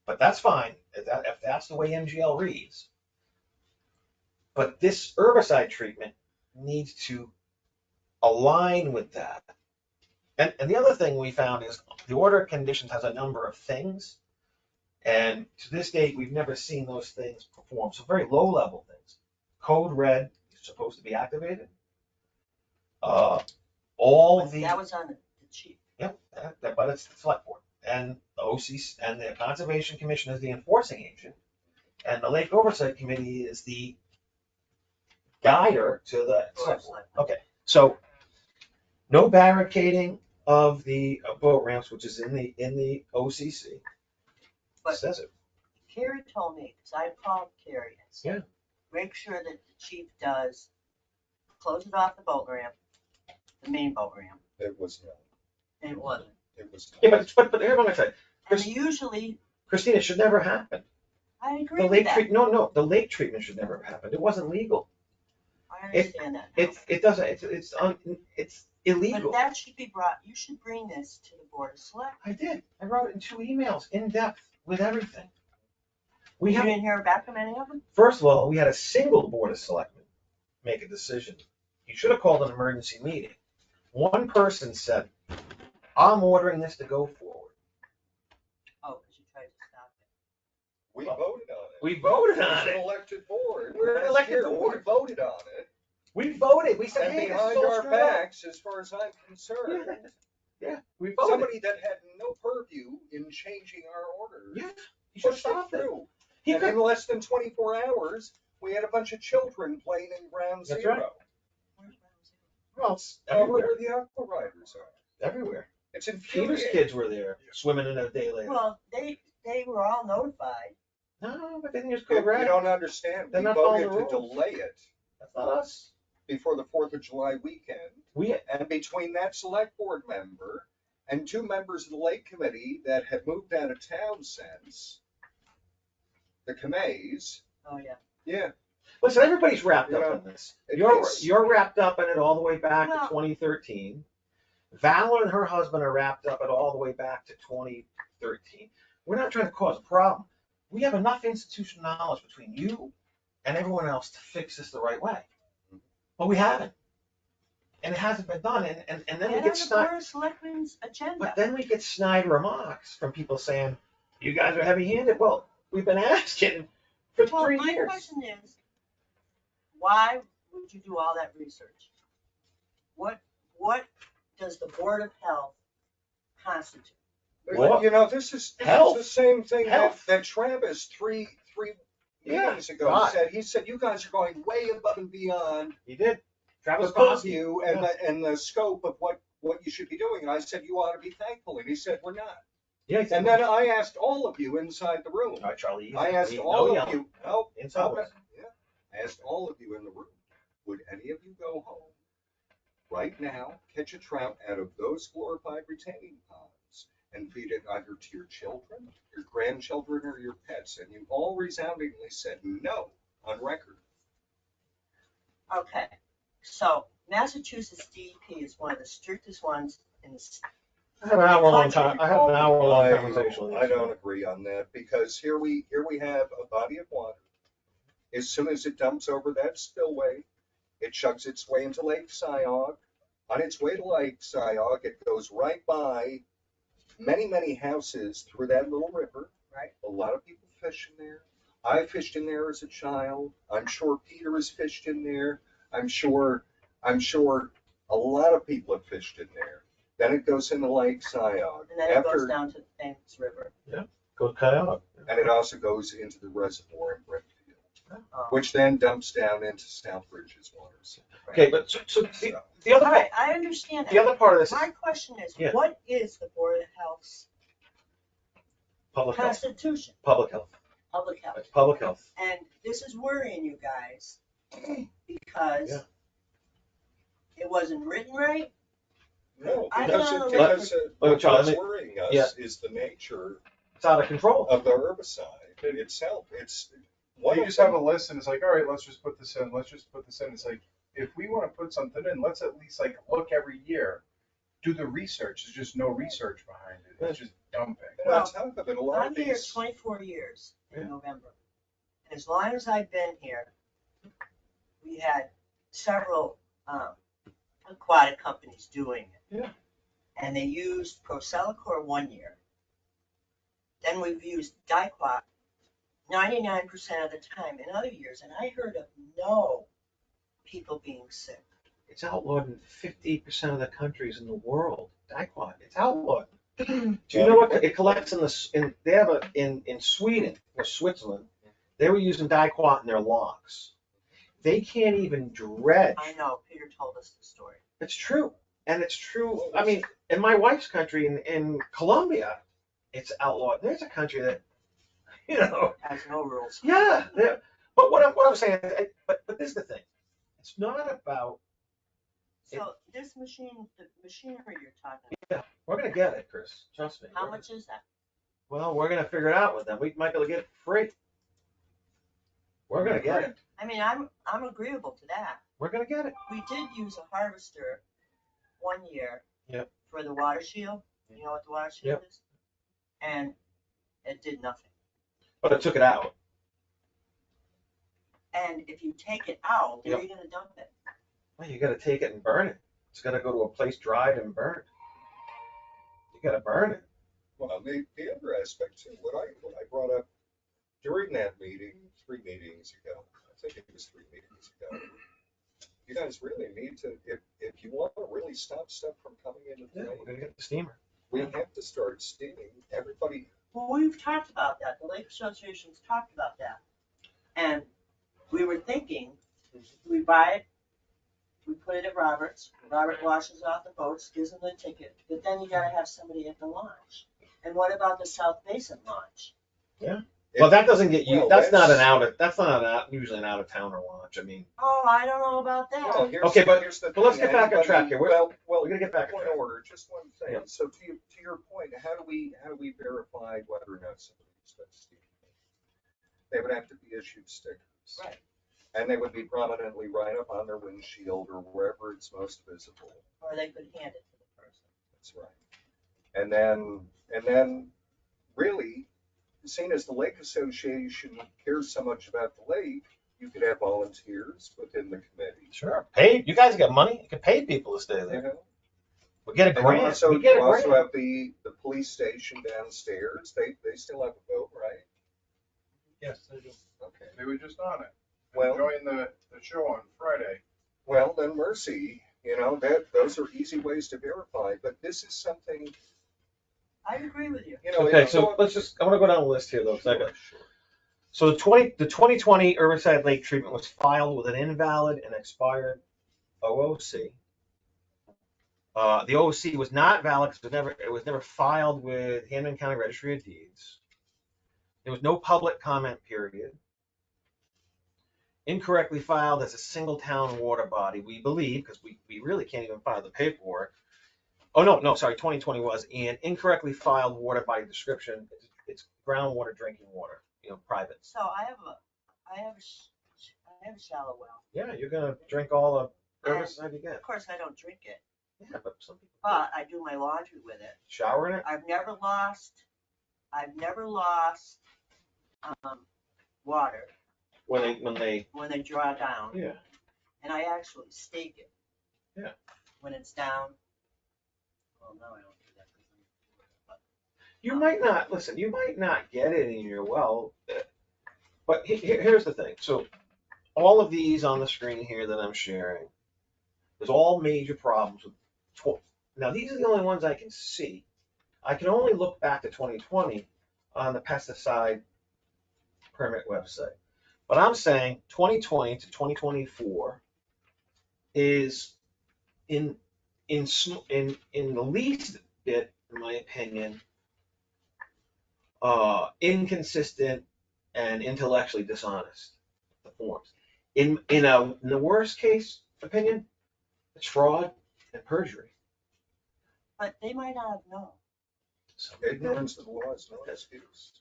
But that's fine if that's the way MGL reads. But this herbicide treatment needs to align with that. And the other thing we found is the order of conditions has a number of things. And to this date, we've never seen those things perform. So very low level things. Code red is supposed to be activated. That was on the chief. Yep, but it's the select board. And the OC and the Conservation Commission is the enforcing agent. And the Lake Oversight Committee is the guider to the select board. Okay, so no barricading of the boat ramps, which is in the OCC. But Says it. Carrie told me, because I called Carrie and said, make sure that the chief does close it off the boat ramp, the main boat ramp. It was not. And it wasn't. It was not. Yeah, but here's what I'm gonna say. And usually, Christina, it should never happen. I agree The with lake that. the lake treatment should never have happened. It wasn't legal. I understand that now. It doesn't. It's illegal. But that should be brought, you should bring this to the Board of Select. I did. I wrote it in 2 emails, in depth, with everything. You didn't hear back from any of them? First of all, we had a single board of selectmen make a decision. You should have called an emergency meeting. One person said, I'm ordering this to go forward. Oh, because you tried to stop it. We voted on it. We voted on It's an it. elected board. We're an Last elected year, board. We voted on it. We voted. We said, And hey, this is behind so our screwed up. backs, as far as I'm concerned, Yeah, we voted. somebody that had no purview in changing our orders Yeah, he should have pushed it stopped it. through. He And could. in less than 24 hours, we had a bunch of children playing in Ground That's Zero. right. Where's Ramsey? Well, it's Where everywhere. the aqua riders are. Everywhere. It's Peter's infuriating. kids were there swimming in a day later. Well, they were all notified. No, but they didn't use You code red. don't understand. They're We not following voted the to rules. delay it That's not us. before the 4th of July weekend. We And between that select board member and 2 members of the lake committee that had moved out of town since, the Kamays, Oh, yeah. yeah. listen. Everybody's wrapped up Yeah. in this. It You're is. wrapped up in it all the way back to Well- 2013. Valor and her husband are wrapped up in it all the way back to 2013. We're not trying to cause a problem. We have enough institutional knowledge between you and everyone else to fix this the right way. But we haven't. And it hasn't been done. And then we Get get on the snide. Board of Selectmen's agenda. But then we get snide remarks from people saying, you guys are heavy handed. Well, we've been asking for Well, 3 my years. question is, why would you do all that research? What does the Board of Health constitute? What? You know, this is Health. the same thing Health. that Travis three Yeah, meetings ago God. said. He said, you guys are going way above and beyond He did. the Travis Bosky. purview and the scope of what you should be doing. And I said, you ought to be thankful. And he said, we're not. Yeah, And then I asked all of you inside the room. all right, Charlie. I asked no all of yelling. you. No, Inside no, was. yeah. I asked all of you in the room, would any of you go home right now, catch a trout out of those glorified retaining ponds and feed it either to your children, your grandchildren, or your pets. And you all resoundingly said no on record. Okay, so Massachusetts DEP is one of the strictest ones in the state. I have an hour-long conversation. with I this. don't agree on that, because here we have a body of water. As soon as it dumps over that spillway, it chugs its way into Lake Syog. On its way to Lake Syog, it goes right by many, many houses through that little river. Right. A lot of people fish in there. I fished in there as a child. I'm sure Peter has fished in there. I'm sure a lot of people have fished in there. Then it goes into Lake Syog. And then it goes down to the Thames River. Go to Cuyahoga. And it also goes into the reservoir in Brimfield, Oh. which then dumps down into Sturbridge's waters. Okay, but so the other All part, right, I understand the that. other part of this is My question is, Yeah. what is the Board of Health's public health. constitution, Public health. public health? It's public health. And this is worrying you guys because Yeah. it wasn't written right. No, I because don't know. what's Charlie, worrying us yeah. is the nature It's out of control. of the herbicide itself. It's one You of just the- have a list and it's like, all right, let's just put this in, let's just put this in. It's like, if we want to put something in, let's at least like look every year, do the research. There's just no research behind it. It's just dumping. And on top of it, a lot I'm of here these, 24 years in Yeah. November. And as long as I've been here, we had several aquatic companies doing it. Yeah. And they used Procellacor 1 year. Then we've used Diquat 99% of the time in other years. And I heard of no people being sick. It's outlawed in 50% of the countries in the world. Diquat, it's outlawed. Do you know what it collects in Sweden or Switzerland? They were using Diquat in their locks. They can't even dredge. I know, Peter told us the story. It's true, and it's true. I mean, in my wife's country, in Colombia, it's outlawed. There's a country that, Has no rules. yeah. But what I'm saying, but this is the thing. It's not about. So this machine, the machinery you're talking about, We're gonna get it, Chris. Trust me. how much is that? Well, we're gonna figure it out with them. We might be able to get it for free. We're gonna get it. I mean, I'm agreeable to that. We're gonna get it. We did use a harvester 1 year. Yep. For the water shield. You know what the water shield is? And it did nothing. But it took it out. And if you take it out, where Yep. are you gonna dump it? Well, you gotta take it and burn it. It's gotta go to a place dried and burned. You gotta burn it. well, the other aspect too, what I brought up during that meeting, 3 meetings ago, I think it was 3 meetings ago, you guys really need to, if you want to really stop stuff from coming into the Yeah, we're lake, gonna get the steamer. we have to start steaming everybody. Well, we've talked about that. The Lake Association's talked about that. And we were thinking, we buy it, we put it at Robert's, Robert washes off the boats, gives them the ticket, but then you gotta have somebody at the launch. And what about the South Basin launch? Well, that doesn't get you. Well, That's not that's- usually an out of towner launch. I mean, Oh, I don't know about Well, that. here's, Okay, but here's the let's thing, get back on anybody- track here. Well, we're gonna get back on point track. of order, just one thing. Yeah. So to your point, how do we verify whether or not somebody's been steaming? They would have to be issued stickers. Right. And they would be prominently right up on their windshield or wherever it's most visible. Or they could hand it to the person. That's right. And then really, seeing as the Lake Association cares so much about the lake, you could have volunteers within the committee. Sure. Pay. You guys got money. You can pay people to stay You there. know? We get a And grant. also, We get a you also grant. have the police station downstairs. They still have a vote, right? Yes, they do. Okay. They were just on it, Well, enjoying the show on Friday. well, then mercy, those are easy ways to verify, but this is something, I agree with you. Okay, so let's just. I want to go down the list here, though. 'Cause I got- Sure. So the 2020 herbicide lake treatment was filed with an invalid and expired OOC. The OOC was not valid because it was never filed with Hamden County Registry of Deeds. There was no public comment period. incorrectly filed as a single town water body, we believe, because we really can't even file the paperwork. Oh, no, sorry, 2020 was, and incorrectly filed water body description, it's groundwater drinking water, private. So I have a shallow well. Yeah, you're gonna drink all the herbicide you get. Of course, I don't drink it, Yeah, but some people but I do my laundry with it. shower in it. I've never lost water When they, when they draw down, yeah. and I actually stake it. Yeah. When it's down. Well, no, I don't do that. You might not get it in your well, but here's the thing. So all of these on the screen here that I'm sharing, there's all major problems with. Now these are the only ones I can see. I can only look back to 2020 on the pesticide permit website. But I'm saying 2020 to 2024 is in the least bit, in my opinion, inconsistent and intellectually dishonest, the forms. In the worst case opinion, it's fraud and perjury. But they might not have known. So Ignorance of the law is no excuse.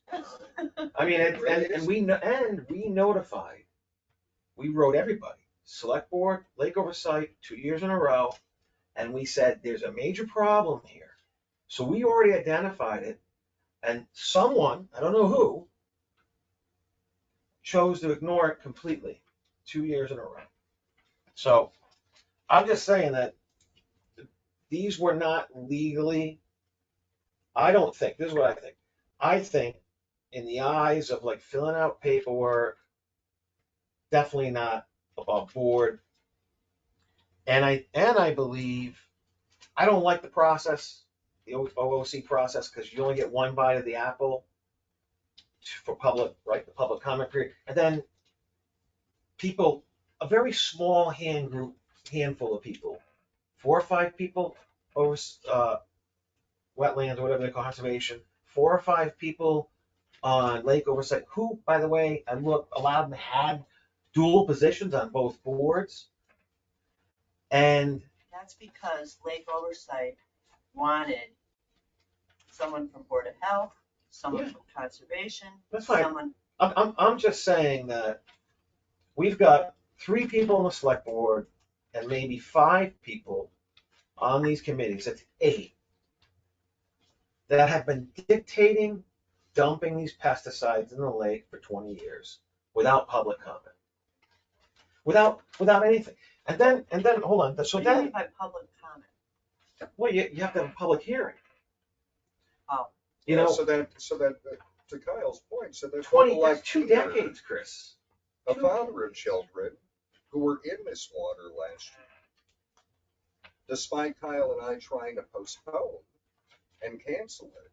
I mean, and we notified, we wrote everybody, select board, lake oversight, 2 years in a row, and we said there's a major problem here. So we already identified it, and someone, I don't know who, chose to ignore it completely, 2 years in a row. So I'm just saying that these were not legally, I don't think, this is what I think. I think in the eyes of like filling out paperwork, definitely not above board. And I believe, I don't like the process, the OOC process, because you only get one bite of the apple for public, right, the public comment period. And then people, a very small handful of people, 4 or 5 people over wetlands or whatever they call conservation, 4 or 5 people on lake oversight, who, by the way, I looked, allowed them to have dual positions on both boards. And That's because Lake Oversight wanted someone from Board of Health, someone from Conservation, that's fine. someone. I'm just saying that we've got 3 people on the select board and maybe 5 people on these committees, that's 8, that have been dictating dumping these pesticides in the lake for 20 years without public comment, without anything. And then hold on. So What do you then, mean by public comment? well, you have to have a public hearing. Oh. You know, So that to Kyle's point, so that 20, people that's like 2 Peter, decades, Chris. a founder of Children, who were in this water last year, despite Kyle and I trying to postpone and cancel it,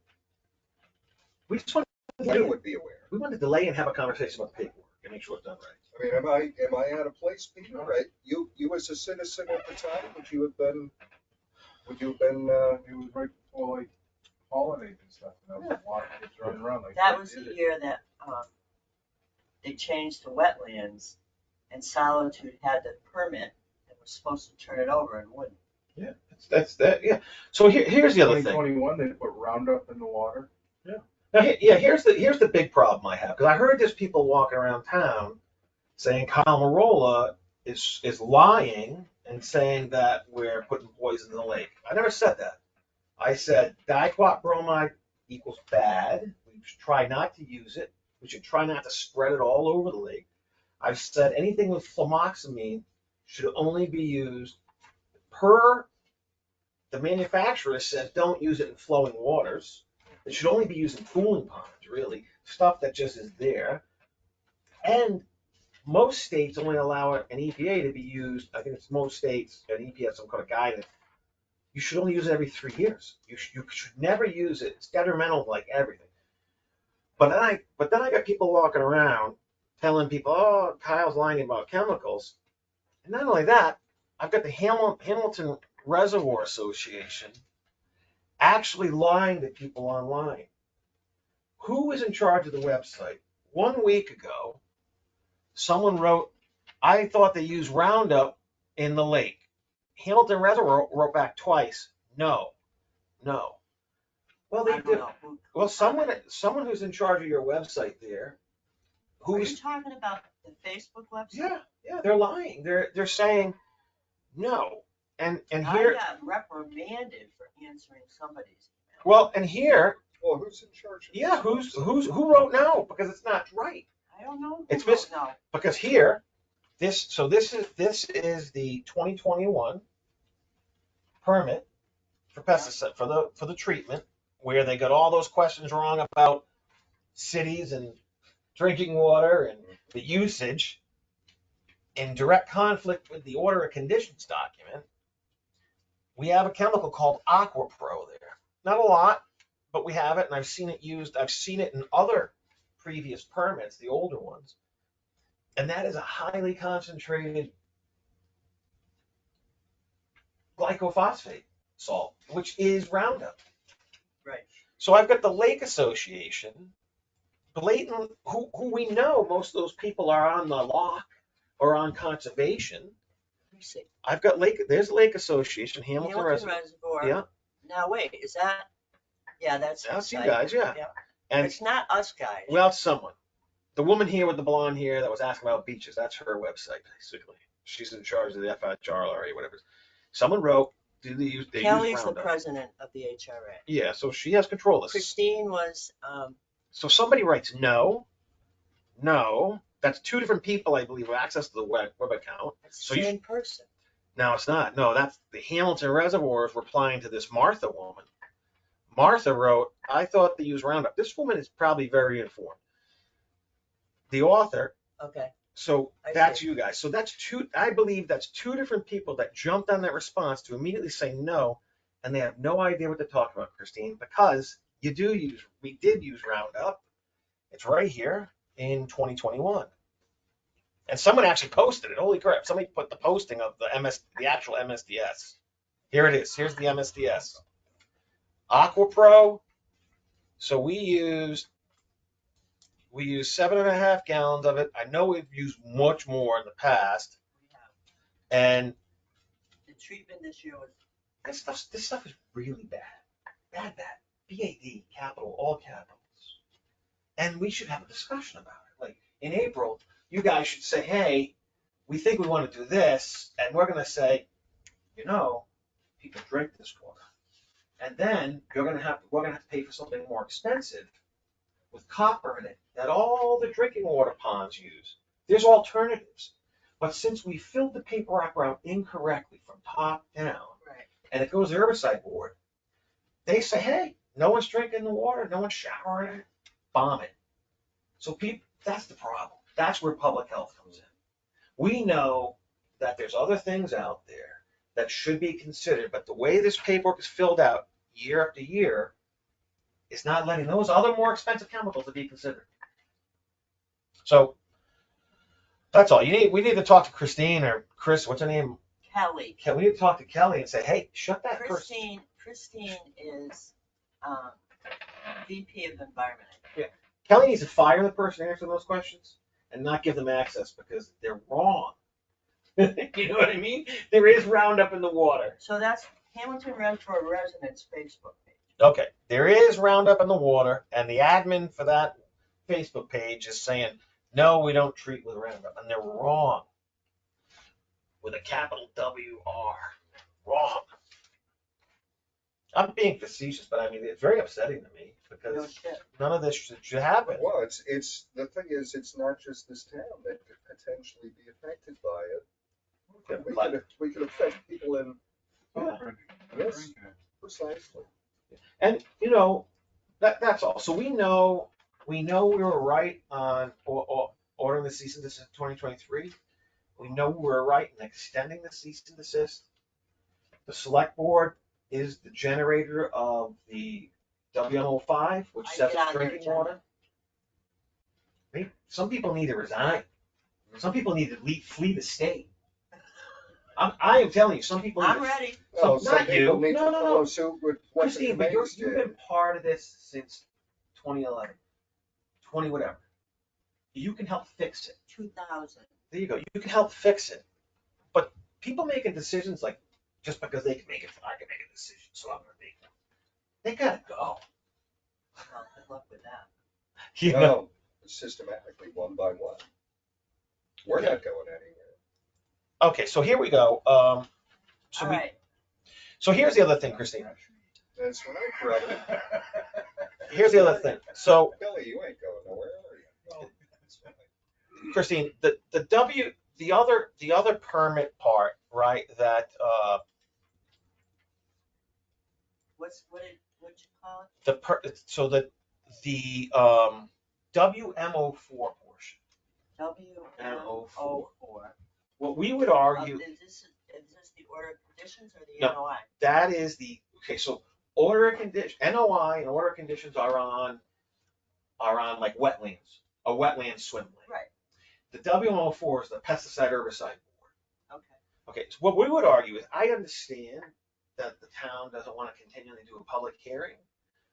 We just want we would be aware. we want to delay and have a conversation about the paperwork and make sure it's done right. I mean, am I out of place, Peter? Right? You as a citizen at the time, would you have been? It was right before like holidays and stuff, water kids running around like. That was the year that, they changed to wetlands and Solitude had the permit and was supposed to turn it over and wouldn't. Yeah, that's that. Yeah. So here's the other thing. 2021, they put Roundup in the water. Now, here's the big problem I have, because I heard there's people walking around town saying Kyle Marola is lying and saying that we're putting poison in the lake. I never said that. I said diquat bromide equals bad. We should try not to use it. We should try not to spread it all over the lake. I've said anything with flumoxamine should only be used per the manufacturer said don't use it in flowing waters. It should only be used in cooling ponds, really. Stuff that just is there. And most states only allow an EPA to be used, I think it's most states, an EPA has some kind of guidance. You should only use it every 3 years. You should never use it. It's detrimental to like everything. But then I got people walking around telling people, oh, Kyle's lying about chemicals. And not only that, I've got the Hamilton Reservoir Association actually lying to people online. Who is in charge of the website? 1 week ago, someone wrote I thought they used Roundup in the lake. Hamilton Reservoir wrote back twice. No. Well, I they don't do. know. Who- Well, someone who's in charge of your website there, Are you who's talking about the Facebook website? yeah, they're lying. They're saying no. And I here, got reprimanded for answering somebody's email. well, and here, Well, who's in charge of this? yeah, who wrote no? Because it's not right. I don't know. It's who wrote no. Because here, this is the 2021 permit for pesticide for the treatment, where they got all those questions wrong about cities and drinking water and the usage in direct conflict with the order of conditions document. We have a chemical called AquaPro there. Not a lot, but we have it, and I've seen it used. I've seen it in other previous permits, the older ones. And that is a highly concentrated glycophosphate salt, which is Roundup. Right. So I've got the Lake Association, blatant, who we know most of those people are on the lock or on conservation. Let me see. I've got there's Lake Association, Hamilton Reservoir. Yeah. Now wait, is that? Yeah, that's you site. guys, yeah. And It's not us guys. well, it's someone. The woman here with the blonde hair that was asking about beaches, that's her website, basically. She's in charge of the FHRA, whatever. Someone wrote, they use Kelly's the Roundup. president of the HRA. Yeah, so she has control of this. Christine was, So somebody writes no. That's two different people, I believe, with access to the web account. it's the same person. No, it's not. No, that's the Hamilton Reservoirs replying to this Martha woman. Martha wrote, I thought they used Roundup. This woman is probably very informed. The author. Okay. So I that's see. you guys. So that's I believe that's two different people that jumped on that response to immediately say no, and they have no idea what to talk about, Christine, because we did use Roundup. It's right here in 2021. And someone actually posted it. Holy crap. Somebody put the posting of the actual MSDS. Here it is. Here's the MSDS. AquaPro. So we used 7.5 gallons of it. I know we've used much more in the past. We have. And The treatment this year was, this stuff is really bad. Bad. BAD, capital, all capitals. And we should have a discussion about it. Like in April, you guys should say, hey, we think we want to do this, and we're going to say, people drink this water. And then we're going to have to pay for something more expensive with copper in it that all the drinking water ponds use. There's alternatives. But since we filled the paperwork out incorrectly from top down, right. and it goes to the herbicide board, they say, hey, no one's drinking the water, no one's showering it, bomb it. So that's the problem. That's where public health comes in. We know that there's other things out there that should be considered, but the way this paperwork is filled out year after year is not letting those other more expensive chemicals to be considered. So that's all. We need to talk to Christine or Chris, what's her name? Kelly. We need to talk to Kelly and say, hey, shut that person. Christine is VP of Environment. Yeah. Kelly needs to fire the person answering those questions and not give them access because they're wrong. You know what I mean? There is Roundup in the water. So that's Hamilton Reservoir Residents Facebook page. Okay, there is Roundup in the water, and the admin for that Facebook page is saying, no, we don't treat with Roundup, and they're wrong. With a capital W-R. Wrong. I'm being facetious, but I mean, it's very upsetting to me No because shit. none of this should happen. Well, it's the thing is, it's not just this town that could potentially be affected by it. We could affect people in, yes, precisely. And that's all. So we know we were right on ordering the cease and desist 2023. We know we were right in extending the cease and desist. The select board is the generator of the WMO5, which sets up drinking water. Some people need to resign. Some people need to flee the state. I am telling you, some people. I'm ready. Well, some not people you. need to No. follow suit with what the Christine, but committees you've did. been part of this since 2011, 20 whatever. You can help fix it. 2000. there you go. You can help fix it. But people making decisions like just because they can make it, I can make a decision, so I'm gonna make it. They gotta go. Well, good luck with that. You know? No, systematically, one by one. We're not going anywhere. Okay, so here we go. So All right, so here's the other thing, Christine. That's what I corrected. Here's the other thing. So Billy, you ain't going nowhere, are you? Christine, the other permit part, right? That what'd you call it? so the WMO4 portion. WMO4. What we would argue Is this the order of conditions or the No. NOI? that is so order of condition NOI and order of conditions are on like wetlands, a wetland swim lane. Right, The WMO4 is the pesticide herbicide board. okay. Okay, so what we would argue is I understand that the town doesn't want to continually do a public hearing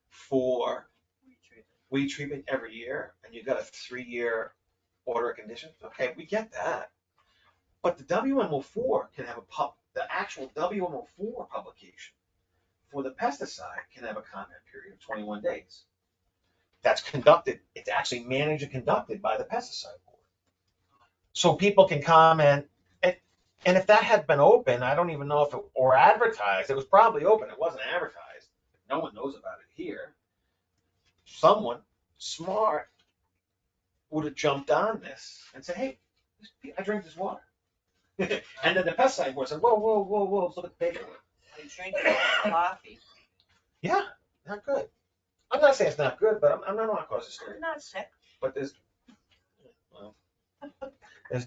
for weed treatment every year, and you've got a 3-year order of conditions. Okay, we get that. But the WMO4 can have the actual WMO4 publication for the pesticide can have a comment period of 21 days. That's conducted, it's actually managed and conducted by the pesticide board. So people can comment, and if that had been open, I don't even know if or advertised, it was probably open, it wasn't advertised. No one knows about it here. Someone smart would have jumped on this and said, hey, I drink this water. And then the pesticide board said, whoa, look at the paperwork. They drink coffee. Yeah, not good. I'm not saying it's not good, but I'm not causing I'm hysteria. not sick. But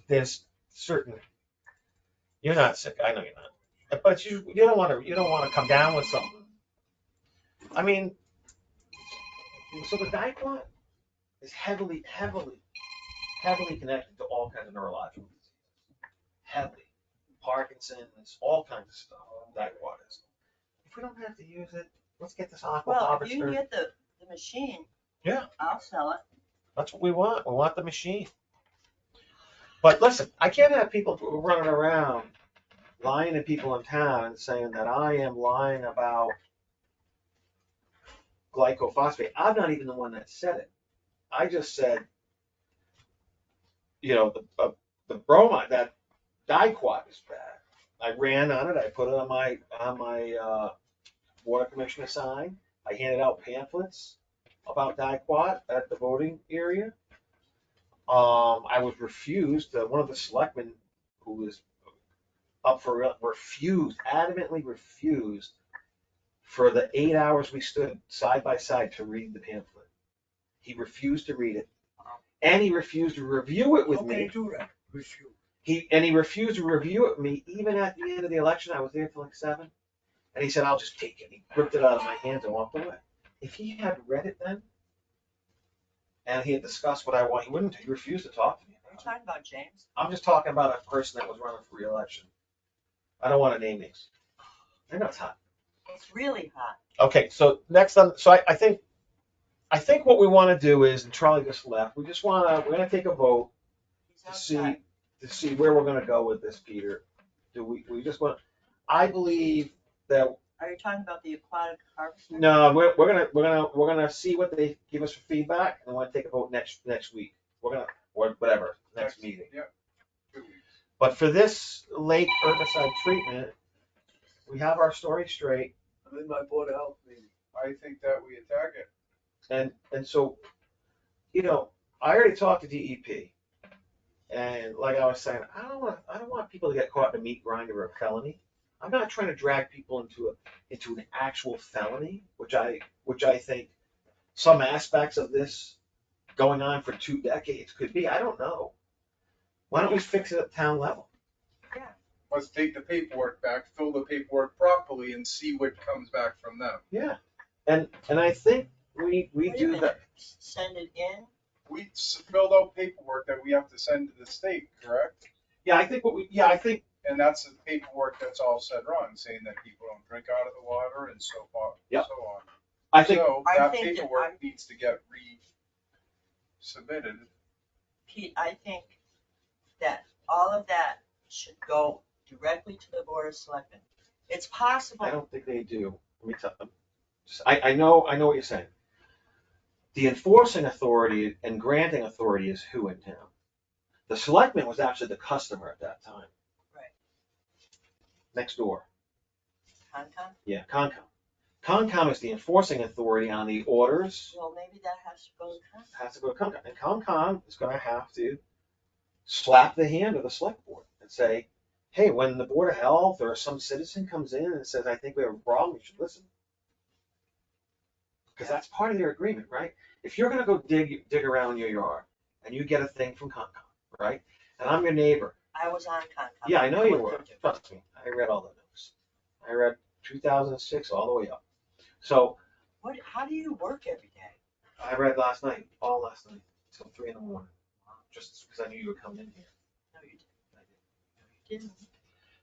there's certain. You're not sick. I know you're not. But you don't want to come down with something. I mean, so the dicot is heavily connected to all kinds of neurological diseases. Heavily. Parkinson's, all kinds of stuff. Dicot is. If we don't have to use it, let's get this aqua. Well, if you can get the machine. Yeah. I'll sell it. That's what we want. We want the machine. But listen, I can't have people running around lying to people in town and saying that I am lying about glycophosphate. I'm not even the one that said it. I just said, the bromide, that dicot is bad. I ran on it. I put it on my water commissioner sign. I handed out pamphlets about dicot at the voting area. I was refused. One of the selectmen who was up for adamantly refused for the 8 hours we stood side by side to read the pamphlet. He refused to read it, and he refused to review it with How can me. you do that? Refuse. He refused to review it with me even at the end of the election. I was there till like 7, and he said, "I'll just take it." He ripped it out of my hands and walked away. If he had read it then, and he had discussed what I want, he wouldn't. He refused to talk to me. Are you talking about James? I'm just talking about a person that was running for re-election. I don't want to name names. I know it's hot. It's really hot. Okay, so next on, so I think what we want to do is, and Charlie just left. We're gonna take a vote He's to outside. see where we're gonna go with this, Peter. Do we just want? I believe that Are you talking about the aquatic harvester? no, we're gonna see what they give us for feedback, and we're gonna take a vote next week. Or whatever next meeting. Yep. 2 weeks. But for this lake herbicide treatment, we have our story straight, I'm in my board of health meeting. I think that we attack it. and so, I already talked to DEP, and like I was saying, I don't want people to get caught in a meat grinder or a felony. I'm not trying to drag people into an actual felony, which I think some aspects of this going on for 2 decades could be. I don't know. Why don't we fix it at town level? Let's take the paperwork back, fill the paperwork properly, and see what comes back from them. Yeah, and I think we Wait a do minute. that. Send it in? We filled out paperwork that we have to send to the state, correct? Yeah, I think And that's the paperwork that's all said wrong, saying that people don't drink out of the water and so on. Yep. So on. I think So I that think that paperwork needs to get resubmitted. Pete, I think that all of that should go directly to the Board of Selectmen. It's possible. I don't think they do. Let me tell them. I know what you're saying. The enforcing authority and granting authority is who in town? The selectman was actually the customer at that time. Right. Next door. Concom? Yeah, Concom. Concom is the enforcing authority on the orders. Well, maybe that has to go to Concom. Has to go to Concom. And Concom is gonna have to slap the hand of the select board and say, hey, when the Board of Health or some citizen comes in and says, I think we have a problem, we should listen. Because that's part of their agreement, right? If you're gonna go dig around your yard and you get a thing from Concom, right? And I'm your neighbor. I was on Concom. Yeah, I know you were. What they're doing. Trust me, I read all the notes. I read 2006 all the way up. So How do you work every day? I read last night, all last night, till 3 in the morning, just because I knew you were coming in here. No, you didn't. I did. You didn't.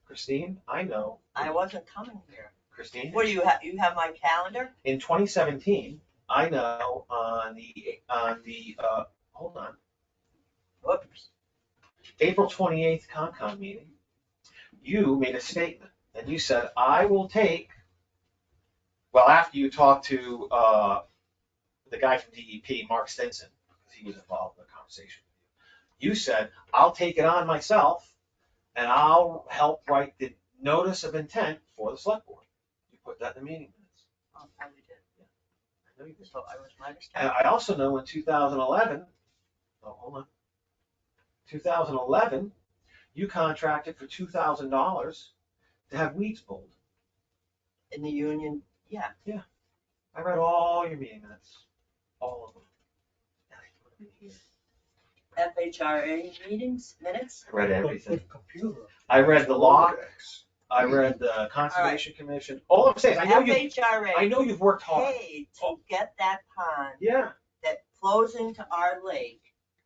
Christine, I know. I wasn't coming here. Christine, What do you have? You have my calendar? in 2017, I know on the hold on, Whoops. April 28th Concom meeting, you made a statement and you said, I will take, well, after you talked to the guy from DEP, Mark Stinson, because he was involved in the conversation with you, you said, I'll take it on myself and I'll help write the notice of intent for the select board. You put that in the meeting minutes. Oh, probably did. I know you did. So I was my mistake. And I also know in 2011, oh, hold on, 2011, you contracted for $2,000 to have weeds pulled. In the union, yeah. I read all your meeting minutes, all of them. And I put them in here. FHRA meetings, minutes? I read Good everything. computer. I read the law, I read the Conservation Commission. All I'm saying is, I know you've worked hard. Paid to get that pond Yeah, that flows into our lake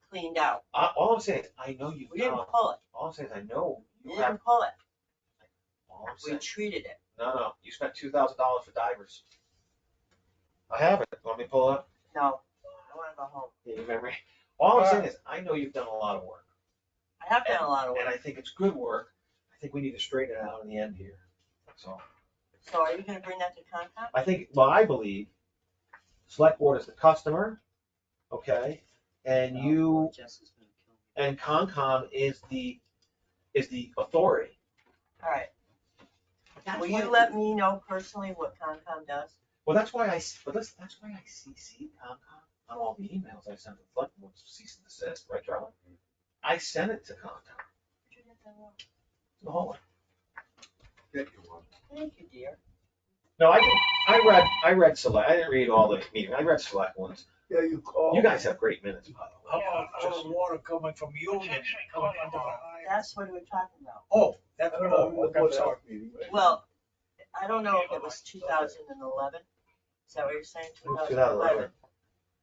cleaned out. all I'm saying is, I know you've We done. didn't pull it. All I'm saying is, I know We you have. didn't pull it. All I'm We saying, treated it. no, you spent $2,000 for divers. I have it. Want me to pull it up? No, I wanna go home. Yeah, you remember? All I'm saying is, I know you've done a lot of work. I have done a lot of And work. I think it's good work. I think we need to straighten it out in the end here. That's all. So are you gonna bring that to Concom? I think, well, I believe select board is the customer, okay? And you, Jess is gonna kill me. and Concom is the authority. All right. That's Will why- you let me know personally what Concom does? Well, that's why that's why I CC Concom on all the emails I sent to select board, cease and desist, right, Charlie? I sent it to Concom, the whole one. Get you one. Thank you, dear. No, I read select, I didn't read all the meetings, I read select ones. Yeah, you call. You guys have great minutes, by the How way. about water coming from Union, coming under the high? That's what we're talking about. Oh, that's, I don't know, oh, okay, what's sorry. our meeting? Well, I don't know if it was 2011. Is that what you're saying, 2011?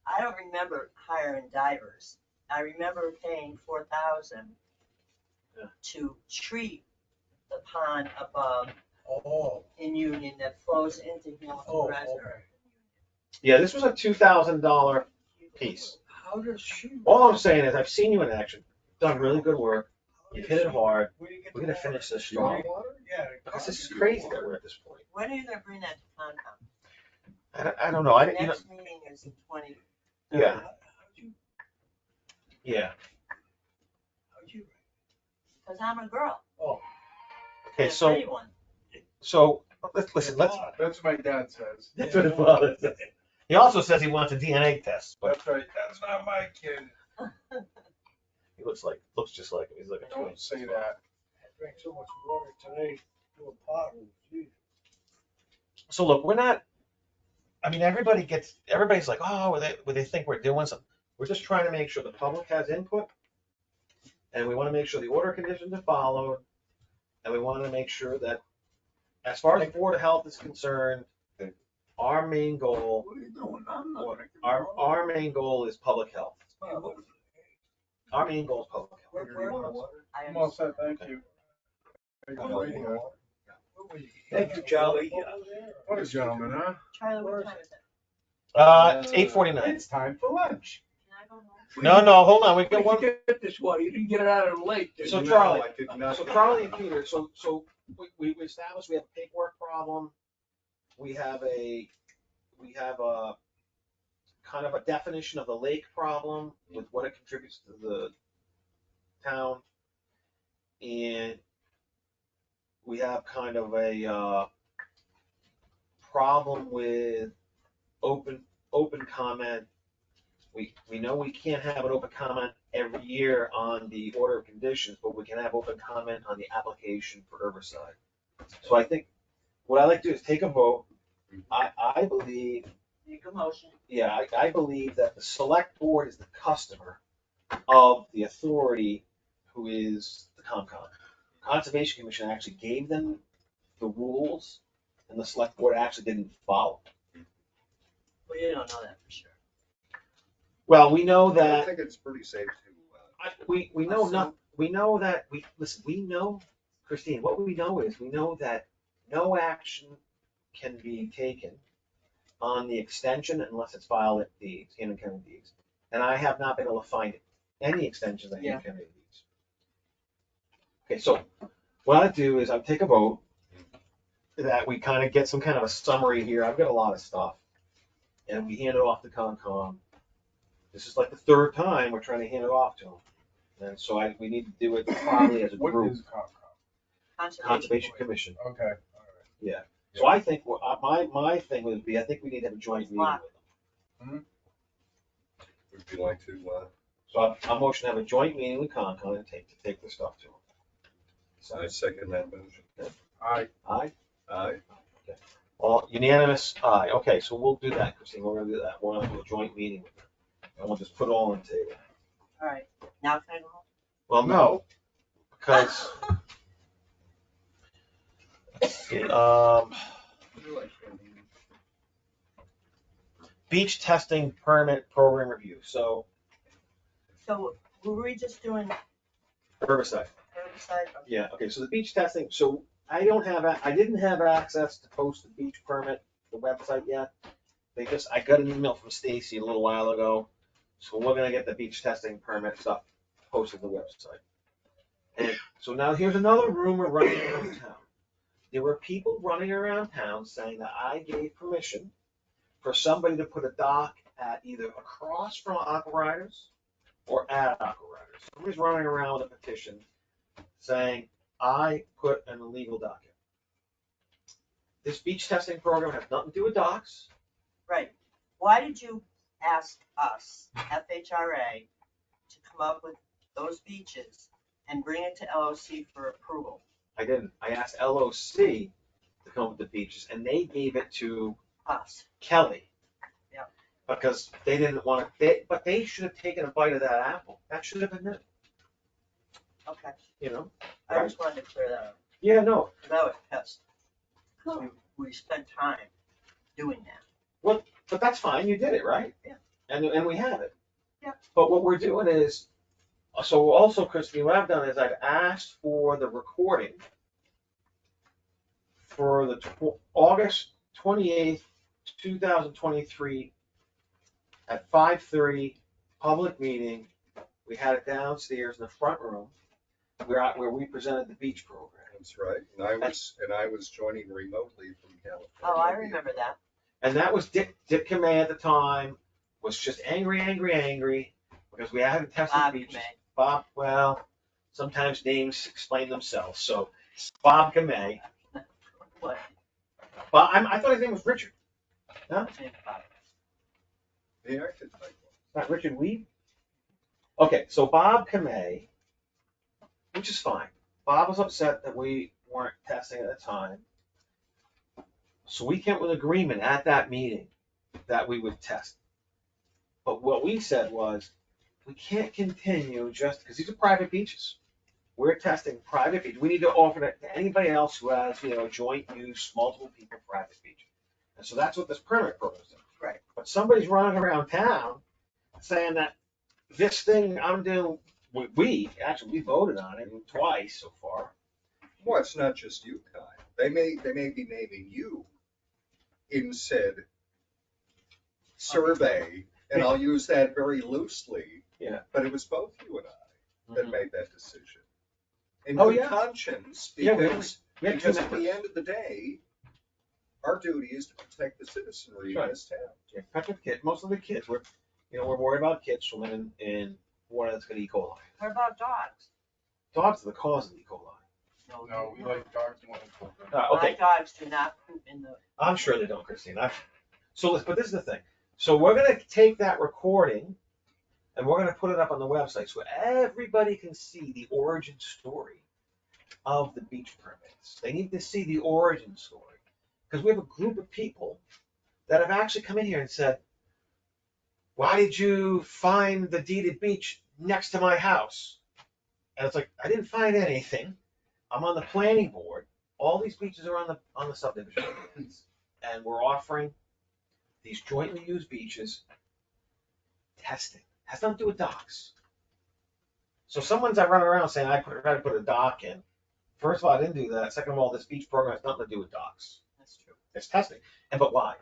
I don't remember hiring divers. I remember paying $4,000 Yeah. to treat the pond above Oh, in Union that flows into Hamilton oh, Reservoir. okay. Yeah, this was a $2,000 piece. How does she? All I'm saying is, I've seen you in action, done really good work, you hit it hard, Where do you get we're the gonna water? finish this You want strong. water? Yeah. Because this is crazy that we're at this point. When are you gonna bring that to Concom? I don't know, I The didn't, next meeting is the 20. yeah, How'd you, yeah. how'd you? Because I'm a girl. Okay, a so, pretty one. listen, let's, That's what my dad says. that's what his father says. He also says he wants a DNA test, but That's right, that's not my kid. he looks just like him, he's like a twin. Don't say that. I drank so much water today, doing pottery, geez. So look, we're not, I mean, everybody's like, oh, they think we're doing something. We're just trying to make sure the public has input, and we want to make sure the order conditions are followed, and we want to make sure that, as far as Board of Health is concerned, our main goal, What are you doing? I'm not drinking water. our main goal is public health. Our main goal is public health. You want water? I I'm all set, thank you. Thank you, Charlie. What a gentleman, huh? Charlie, what time is it? It's 8:49. It's time for lunch. Can I go home? No, hold on, we got one. Get this one, you didn't get it out of the lake. did So you? Charlie, I did not. So Charlie and Peter, so we established we have a paperwork problem. We have a kind of a definition of the lake problem with what it contributes to the town. And we have kind of a problem with open comment. We know we can't have an open comment every year on the order of conditions, but we can have open comment on the application for herbicide. So I think what I like to do is take a vote. I believe, Make a motion. yeah, I believe that the select board is the customer of the authority who is the COMCON. Conservation Commission actually gave them the rules and the select board actually didn't follow. Well, you don't know that for sure. Well, we know I that, think it's pretty safe to, we know not, we know that, we know, Christine, what we know is, we know that no action can be taken on the extension unless it's filed at deeds, Hampton County deeds. And I have not been able to find any extensions at Hampton County deeds. Okay, so what I do is I take a vote that we kind of get some kind of a summary here. I've got a lot of stuff. And we hand it off to Concom. This is like the third time we're trying to hand it off to them. And so we need to do it probably as a What group. is Concom? Conservation Board. Commission. Okay, all right. Yeah. So I think, my thing would be, I think we need to have a joint meeting with them. would you like to, So I'm motion to have a joint meeting with Concom and take the stuff to them. So, I second that motion. Aye. aye? Aye. All unanimous, aye. Okay, so we'll do that, Christine. We're gonna do that. We're gonna do a joint meeting with them. And we'll just put it all on the table. All right, now can I go home? Well, no, because, beach testing permit program review, so So were we just doing herbicide. herbicide? Yeah, okay, so the beach testing, so I didn't have access to post the beach permit, the website yet. I got an email from Stacy a little while ago, so we're gonna get the beach testing permit stuff posted to the website. And so now here's another rumor running around town. There were people running around town saying that I gave permission for somebody to put a dock at either across from Aqua Riders or at Aqua Riders. Somebody's running around with a petition saying I put an illegal dock in. This beach testing program has nothing to do with docks. Right. Why did you ask us, FHRA, to come up with those beaches and bring it to LOC for approval? I didn't. I asked LOC to come up with the beaches and they gave it to Us. Kelly. Yeah. Because they didn't want to, but they should have taken a bite of that apple. That should have been it, Okay, you know? I just wanted to clear that up. Yeah, no. That was pissed. We spent time doing that. But that's fine. You did it, right? Yeah. And we have it. Yeah. But what we're doing is, so also, Christine, what I've done is I've asked for the recording for the August 28th, 2023 at 5:30 public meeting. We had it downstairs in the front room where we presented the beach program. That's right. And I was joining remotely from California. Oh, I remember that. And that was Dick Kamay at the time, was just angry because we hadn't tested Bob beaches. Kamay. Bob, well, sometimes names explain themselves. So Bob Kamay. What? Bob, I thought his name was Richard. No? He acted like Not Richard Weed? Okay, so Bob Kamay, which is fine. Bob was upset that we weren't testing at the time. So we came with an agreement at that meeting that we would test. But what we said was, we can't continue just, because these are private beaches. We're testing private beaches. We need to offer that to anybody else who has, joint use, multiple people private beach. And so that's what this permit program is. Right. But somebody's running around town saying that this thing I'm doing, we voted on it twice so far. Well, it's not just you, Kai. They may be naming you in said survey And I'll use that very loosely. Yeah. But it was both you and I that made that decision. In Oh, good yeah. conscience, Yeah, we because, had two because at members. the end of the day, our duty is to protect the citizenry That's right. in this town. Yeah, protect the kids, most of the kids, we're worried about kids swimming in water that's got E. coli. What about dogs? Dogs are the cause of E. coli. No, we like dogs more than children. My Okay, dogs do not poop in the, I'm sure they don't, Christine. But this is the thing. So we're gonna take that recording and we're gonna put it up on the website so everybody can see the origin story of the beach permits. They need to see the origin story. Because we have a group of people that have actually come in here and said, why did you find the deeded beach next to my house? And it's like, I didn't find anything. I'm on the planning board. All these beaches are on the subdivision. And we're offering these jointly used beaches testing. Has nothing to do with docks. So someone's running around saying, I tried to put a dock in. First of all, I didn't do that. Second of all, this beach program has nothing to do with docks. that's true. It's testing. But why?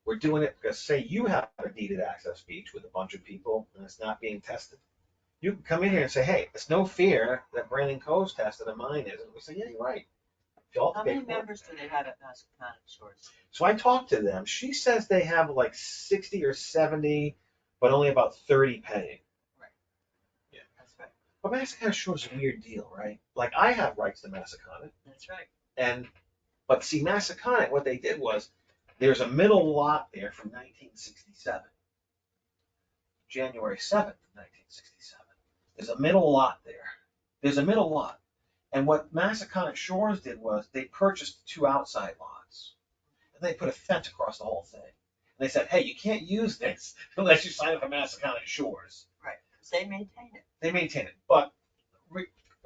We're doing it because, say you have a deeded access beach with a bunch of people and it's not being tested. You can come in here and say, hey, it's no fear that Brandon Coe's tested and mine isn't. We say, yeah, you're right. Y'all How pay many for it. members do they have at Masconic Shores? So I talked to them. She says they have like 60 or 70, but only about 30 paying. That's right, But Massaconnet Shores is a weird deal, right? Like I have rights to Massaconnet. that's right. But see, Massaconnet, what they did was, there's a middle lot there from 1967. January 7th, 1967. There's a middle lot there. There's a middle lot. And what Massaconnet Shores did was they purchased 2 outside lots. And they put a fence across the whole thing. And they said, hey, you can't use this unless you sign up for Massaconnet Shores. Right, because they maintain it. They maintain it. But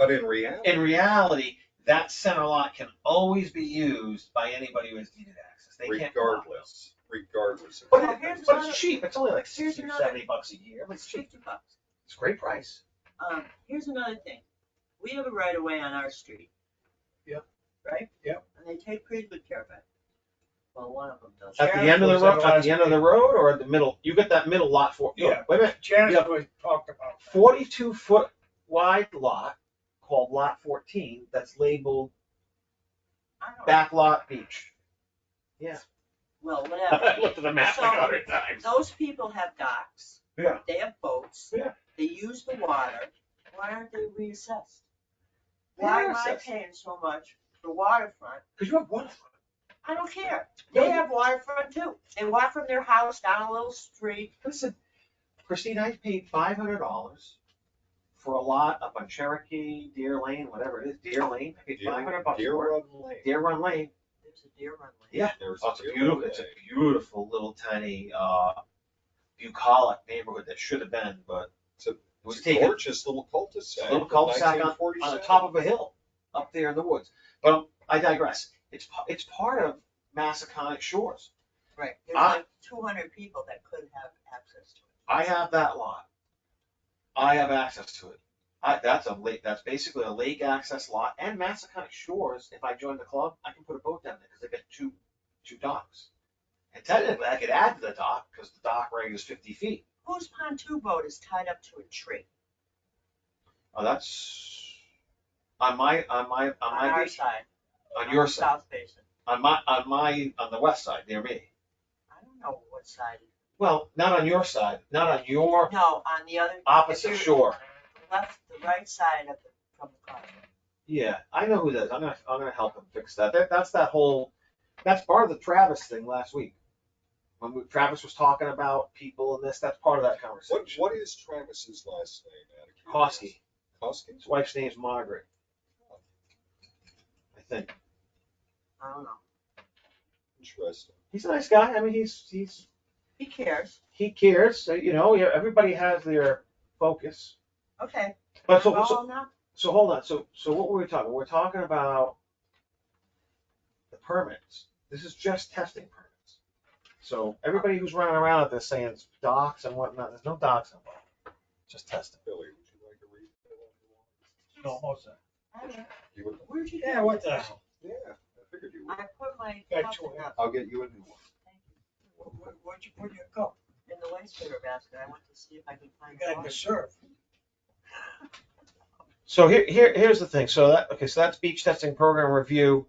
in reality, that center lot can always be used by anybody who has deeded access. They can't block it. regardless. But, Well, here's but another- it's cheap. It's only like here's 60 or another- $70 a year. But it's cheap. $50. It's a great price. Here's another thing. We have a right of way on our street. Yep. Right? Yep. And they take pretty good care of it. Well, one of them does. At the Janice end of the was road, at at last the end of the meeting. road, or at the middle. You get that middle lot for. Yeah. Wait a minute. Janice Yeah. was talked about. that. 42-foot wide lot called Lot 14. That's labeled I don't- Backlot Beach. Yeah. Well, I whatever. looked at the map like 100 times. Those people have docks. Yeah. They have boats. Yeah. They use the water. Why aren't they reassessed? They Why are am I assessed. paying so much for waterfront? Because you have waterfront. I don't care. They have waterfront too. They walk from their house down a little street. Listen, Christine, I paid $500 for a lot up on Cherokee, Deer Lane, whatever it is, Deer Lane. I paid $500 Deer for it. Run Lane. Deer Run Lane. There's a deer run lane. Yeah. There's Oh, it's a Deer beautiful, Run it's a Lane. beautiful little tiny bucolic neighborhood that should have been, but It's a it was It's a taken. gorgeous little cul-de-sac. A little from cul-de-sac on the 1947. top of a hill up there in the woods. But I digress. It's part of Massaconnet Shores. Right. There's Ah. like 200 people that could have access to it. I have that lot. I have access to it. That's a lake. That's basically a lake access lot. And Massaconnet Shores, if I join the club, I can put a boat down there because they got two docks. And technically, I could add to the dock because the dock rate is 50 feet. Whose pontoon boat is tied up to a tree? Oh, that's on our our beach, side. on your side, South basin. on the west side near me. I don't know what side. Well, not on your side, not on your No, on the other. opposite if you're shore. Left, the right side of the, from the crossing. Yeah, I know who that is. I'm gonna help him fix that. That's part of the Travis thing last week. When Travis was talking about people and this, that's part of that conversation. What is Travis's last name? Out of Kosky. Kosky? His wife's name's Margaret. I think. I don't know. Interesting. He's a nice guy. I mean, He cares. he cares. So, everybody has their focus. Okay. But Well, now, so hold on. So what were we talking? We're talking about the permits. This is just testing permits. So everybody who's running around at this saying it's docks and whatnot, there's no docks involved. Just testing. Billy, would you like to read that? No, most of You would? where'd you it. get? Yeah, what the hell? Yeah, I figured you would. I put my. Got cup two in the- hands. I'll get you a new one. Where'd you put your cup? In the way. rice paper basket. I went to see if I could find. You got water. the surf. So here's the thing. So that's beach testing program review.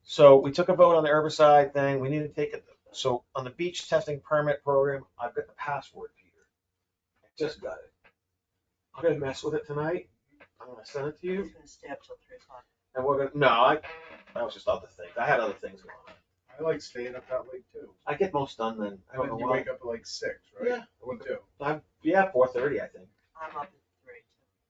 So we took a vote on the herbicide thing. We need to take it. So on the beach testing permit program, I've got the password, Peter. I just got it. I'm gonna mess with it tonight. I'm gonna send it to I you. was gonna stay up till 3:00. And we're gonna, no, I was just other things. I had other things going on. I like staying up that late too. I get most done then. I don't And know then you why. wake up at like 6, right? Yeah. What too? Yeah, 4:30, I think. I'm up at 3.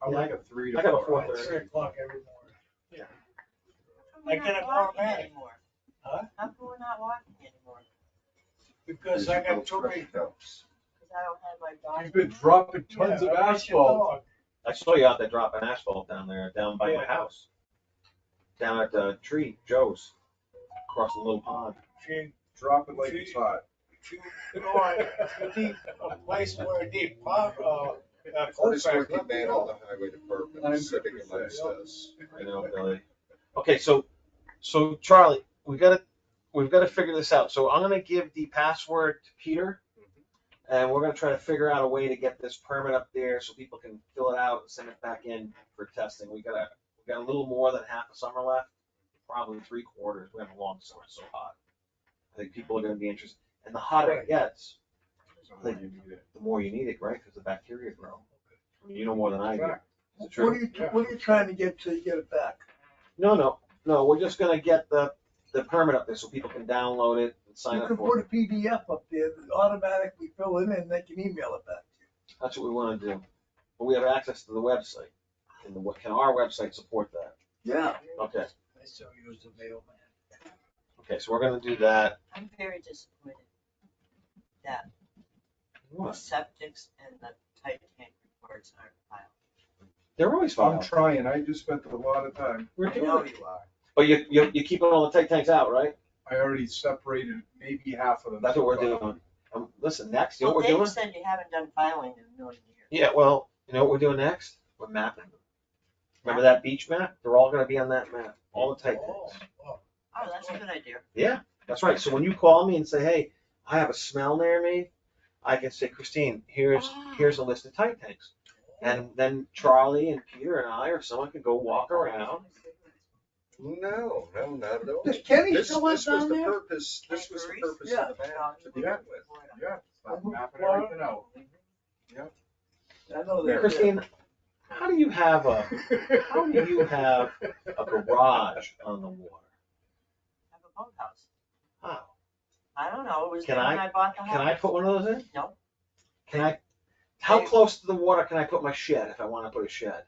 I like a 3 to I got a 4. 4:30. 3 o'clock every morning. How come we're I get not it walking automatic. anymore? Huh? How come we're not walking anymore? Because I got too many. Because I don't have my dog. You've been dropping tons Yeah, of I miss your asphalt. dog. I saw you out there dropping asphalt down by my Yeah. house. Down at the tree, Joe's, across the little pond. Drop it like it's hot. If you go on a deep, a place where a deep pond, I just want the man on the highway department sitting amongst us. I know, Billy. Okay, so Charlie, we've got to figure this out. So I'm gonna give the password to Peter, and we're gonna try to figure out a way to get this permit up there so people can fill it out and send it back in for testing. We got a little more than half the summer left, probably 3/4. We have a long summer, it's so hot. I think people are gonna be interested, and the hotter it gets, So when you need it. the more you need it, right? Because the bacteria grow. You know more than I do. Fact. Is it What true? are you trying to get till you get it back? No. We're just gonna get the permit up there so people can download it and sign You up can for put it. a PDF up there that automatically fill it in and they can email it back to you. That's what we wanna do. But we have access to the website. Can our website support that? Yeah. Okay, I still use the mailman. okay, so we're gonna do that. I'm very disappointed that the What? septics and the tight tank reports aren't filed. They're always I'm filed. trying. I just spent a lot of time. We're I doing know it. you are. But you keep all the tight tanks out, right? I already separated maybe half of them. That's what we're so far. doing. Listen, next, you know Well, what we're Dave doing? said you haven't done filing in a million years. Yeah, well, you know what we're doing next? We're mapping them. Remember that beach map? They're all gonna be on that map, all the tight tanks. Oh, that's a good idea. Yeah, that's right. So when you call me and say, hey, I have a smell near me, I can say, Christine, here's a list of tight tanks. And then Charlie and Peter and I or someone can go walk around. No, not at all. Does Kenny This still was live down the there? purpose, this was the purpose Yeah. of the map to begin with. Yeah, start mapping Florida? everything out. I know that. Christine, how do you have a garage on the water? I have a boathouse. How? I don't know, it was Can there I- when I bought the house. Can I put one of those in? No. How close to the water can I put my shed if I want to put a shed?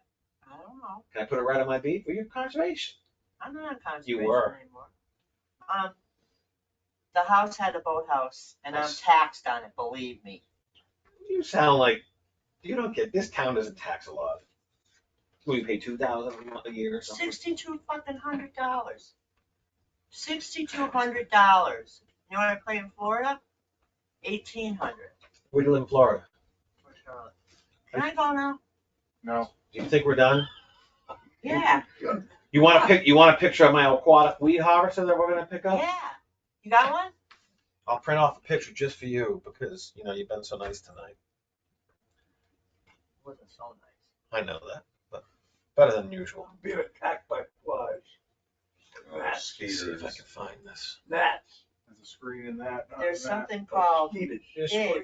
I don't know, Can I put it right on my beach? Well, you're conservation. I'm not on conservation were. anymore. The house had a boathouse and I'm That's- taxed on it, believe me. You sound like, you don't get, this town doesn't tax a lot. We pay $2,000 a year or something. $6,200. $6,200. You know what I pay in Florida? $1,800 We live in Florida. for Charlotte. Can I go now? No. Do you think we're done? Yeah, You want a picture of my aquatic weed harvester that we're gonna pick up? yeah. You got one? I'll print off a picture just for you because, you've been so nice tonight. Wasn't so nice. I know that, but better than usual. Being attacked by flies. Let's see if I can find this. Gnats. There's a screen in that. not There's in that. something called, Mosquitoes. Dave,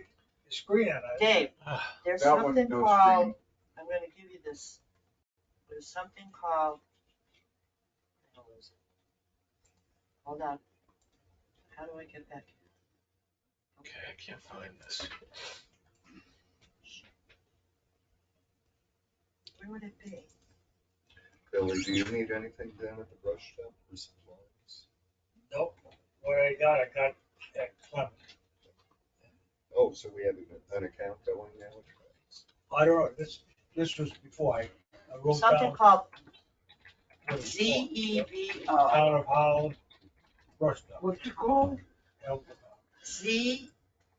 Screen on it. Dave, there's That one, something no called, screen. I'm gonna give you this. There's something called, what the hell is it? Hold on. How do I get back here? Okay, I can't find this. Where would it be? Billy, do you need anything down at the brush shop for supplies? Nope. What I got at Clement. Oh, so we have an account going now? I don't know, this was before I wrote Something down. called what it's ZEVO. called. Town of Holland, brush dump. What's it called? Help. ZEVO.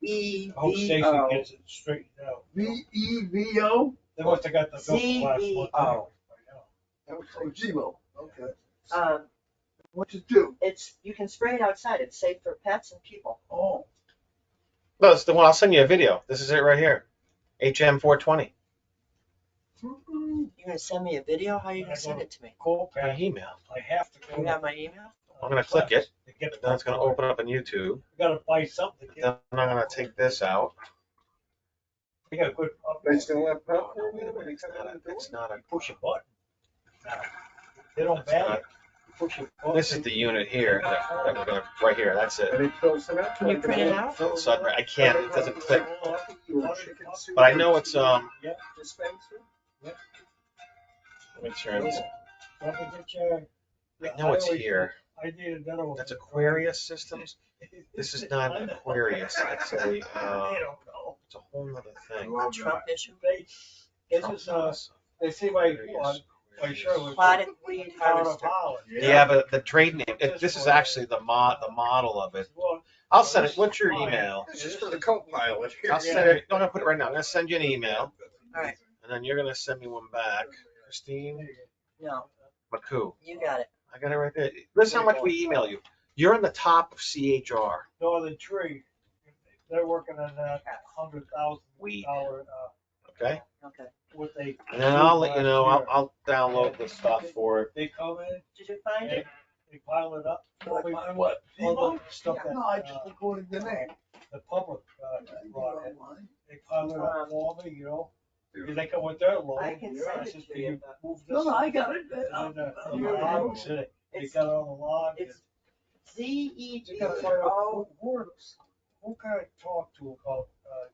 I hope Stacy gets it straightened out. VEVO? They must have got the bill for last month. ZVO. Oh, Zemo. Okay. What's it do? You can spray it outside. It's safe for pets and people. Oh. Well, it's the one, I'll send you a video. This is it right here. HM 420. You're gonna send me a video? How are you gonna send it to me? Coal By patch, email. I have to go. You have my email? I'm gonna click it. To get Then it's gonna pump open up in YouTube. You gotta buy something to Then get, I'm gonna take this out. you got a good pump. They still have pump? It's not a. Push a button. They don't It's ban not- it. You push a button. This is the unit here that we're gonna, right here, that's it. And it fills it up. Can you print it out? Fill Sudbury. I can't, it doesn't click. Your chicken soup But I know it's, dispenser? let me turn this. Let me get you. I know it's always- here. I need another one. That's Aquarius Systems. This is not Aquarius. It's a, They don't know. it's a whole nother thing. Love Trump that. issue? They just, they see my, my shirt was. Plotted weed Town of harvester. Holland. Yeah, but the trade name, this is actually the model of it. Well, I'll send it, what's your email? This is for the co-pilot here. I'll send it, I'm gonna put it right now. I'm gonna send you an email. All right. And then you're gonna send me one back. Christine No, McCoo. you got it. I got it right there. Listen how much we email you. You're in the top of CHR. Northern Tree, they're working on that $100,000. Weed. Okay, Okay? what they. And then I'll let you know, I'll download the stuff for it. They come in, Did you find it? they pile it up. Like mine, what? All the stuff Yeah, that, no, I just recorded the name. the public, brought in. They pile it up for me, you know, Yeah. they come with their load. I can send it says, to "Can you, move No, this?" no, I got it. And then, Yeah. logs, they got it on the log. It's You ZEG. gotta find out O who can I talk to about,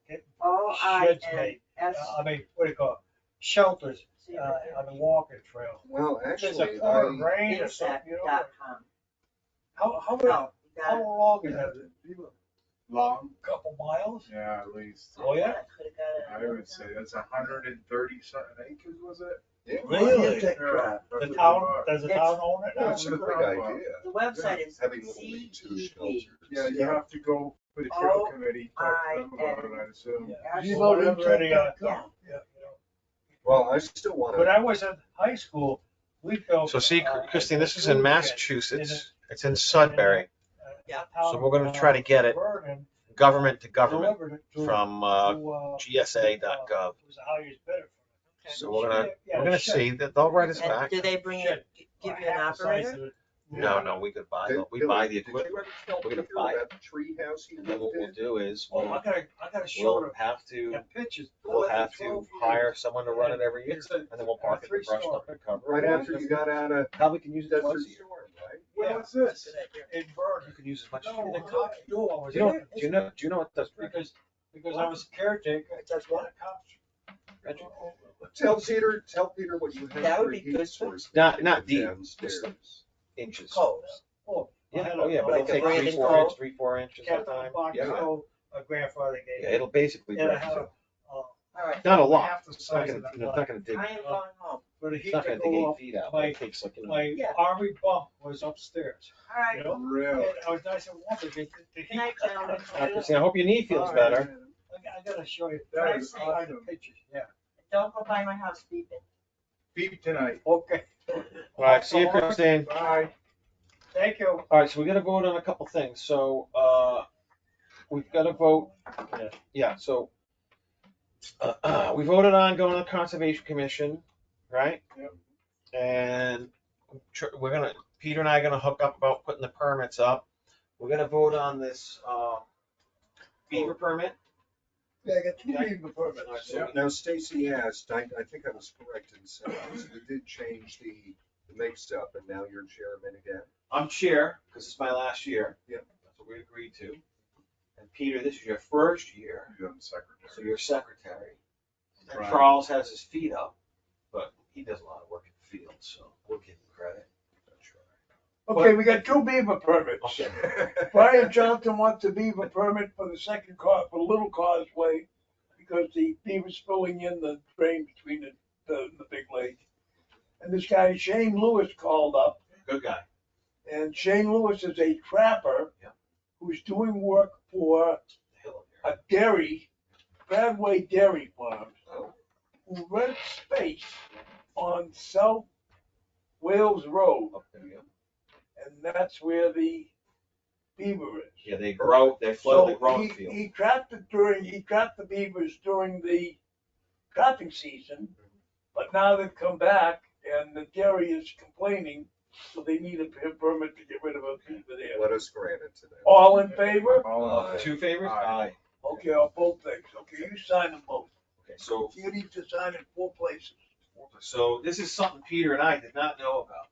getting I sheds N made? S. I mean, what do you call it? Shelters, on the walking trail. Well, There's actually, a pouring I, rain or something, you know? Insect.com. How No, you how got it. long is that? Long? Couple miles? Yeah, at least. Oh, yeah? I could've got it. I would say that's 130 something acres, was it? yeah, Really? Take crap. The town, does the town own it now? that's a great idea. The website is Having little lean-to CEG. shelters. Yeah, you have to go for the trail committee, talk to them about it, I'd assume. Yeah. You Well, voted whatever they, Yeah. yeah, you know. Well, I still want When to, I was in high school, we built. So see, Christine, this is in food Massachusetts. It's in Sudbury. Yeah. So we're gonna try to get it Vernon government to government delivered it to- from to, GSA.gov. It was the highest bidder. So we're gonna Yeah, see that they'll write us And back. do they bring it, give you an Half the size operator? of it. No, we could buy, Bill, we buy the did you equipment. ever tell We're gonna Peter buy it. about the tree house you And then what we'll lived in? do is Well, I gotta show we'll them have to, the pictures. we'll have to hire someone to run it every year. It's a- And then we'll park it and brush up and cover. Right it. after you got out of Probably can use it Desert twice a year. Storm, right? Yeah, What's this? in Vernon. You can use as much as No, you the want. cops knew I was Do you know, there. do you know what does? Because I was a caretaker. It does what? The cops. Tell Peter what you have That would for be heat good. source Not deep, downstairs. inches. Codes. Oh, I Yeah, had oh yeah, but it'll like a take Brandon 3, 4 inches at a time. box Yeah, stove, my grandfather gave yeah, me. it'll basically And I break had it. a, All right. Not a lot. half the It's not size gonna, of that it's lot. not gonna dig, I am going home. For the it's heat not to gonna dig go 8 off, feet out, but my- it takes like, my Yeah. army bunk was upstairs. All right. You know? Really? And I was nice and warm, but the heat. Night, gentlemen. Christine, I hope your knee feels All right. better. I gotta show you. That I is find the awesome. pictures, yeah. Don't go by my house beeping. Beep tonight. Okay. All right, see you, Christine. Bye. Thank you. All right, so we gotta vote on a couple things. So, we've gotta vote. Yeah, so, we voted on going to the Conservation Commission, right? Yep. And we're gonna, Peter and I are gonna hook up about putting the permits up. We're gonna vote on this, beaver permit. Yeah, I got two Okay. beaver permits. All right, so Now, Stacy asked, I think I was correct in saying this, we did change the mix-up, and now you're chairman again. I'm chair, because it's my last year. Yep. That's what we agreed to. And Peter, this is your first year, I'm secretary. so you're secretary. And Right. Charles has his feet up, but he does a lot of work in the field, so we'll give him credit. That's right. Okay, we got two beaver permits. Brian Johnson wants a beaver permit for the for the Little Causeway because the beaver's filling in the drain between the big lake. And this guy Shane Lewis called up, Good guy. and Shane Lewis is a trapper Yeah. who's doing work for The hill up a dairy, Bradway Dairy Farms, Oh. who rents space on South Wales Road. there. Up there, yeah. And that's where the beaver is. Yeah, they grow, they flood the growing So field. he trapped the beavers during the trapping season, but now they've come back and the dairy is complaining, so they need a permit to get rid of a beaver there. Let us grant it to them. All in favor? All in Two favors? Aye. Okay, on both things. Okay, you sign them both. Okay, so, You need to sign in 4 places. so this is something Peter and I did not know about.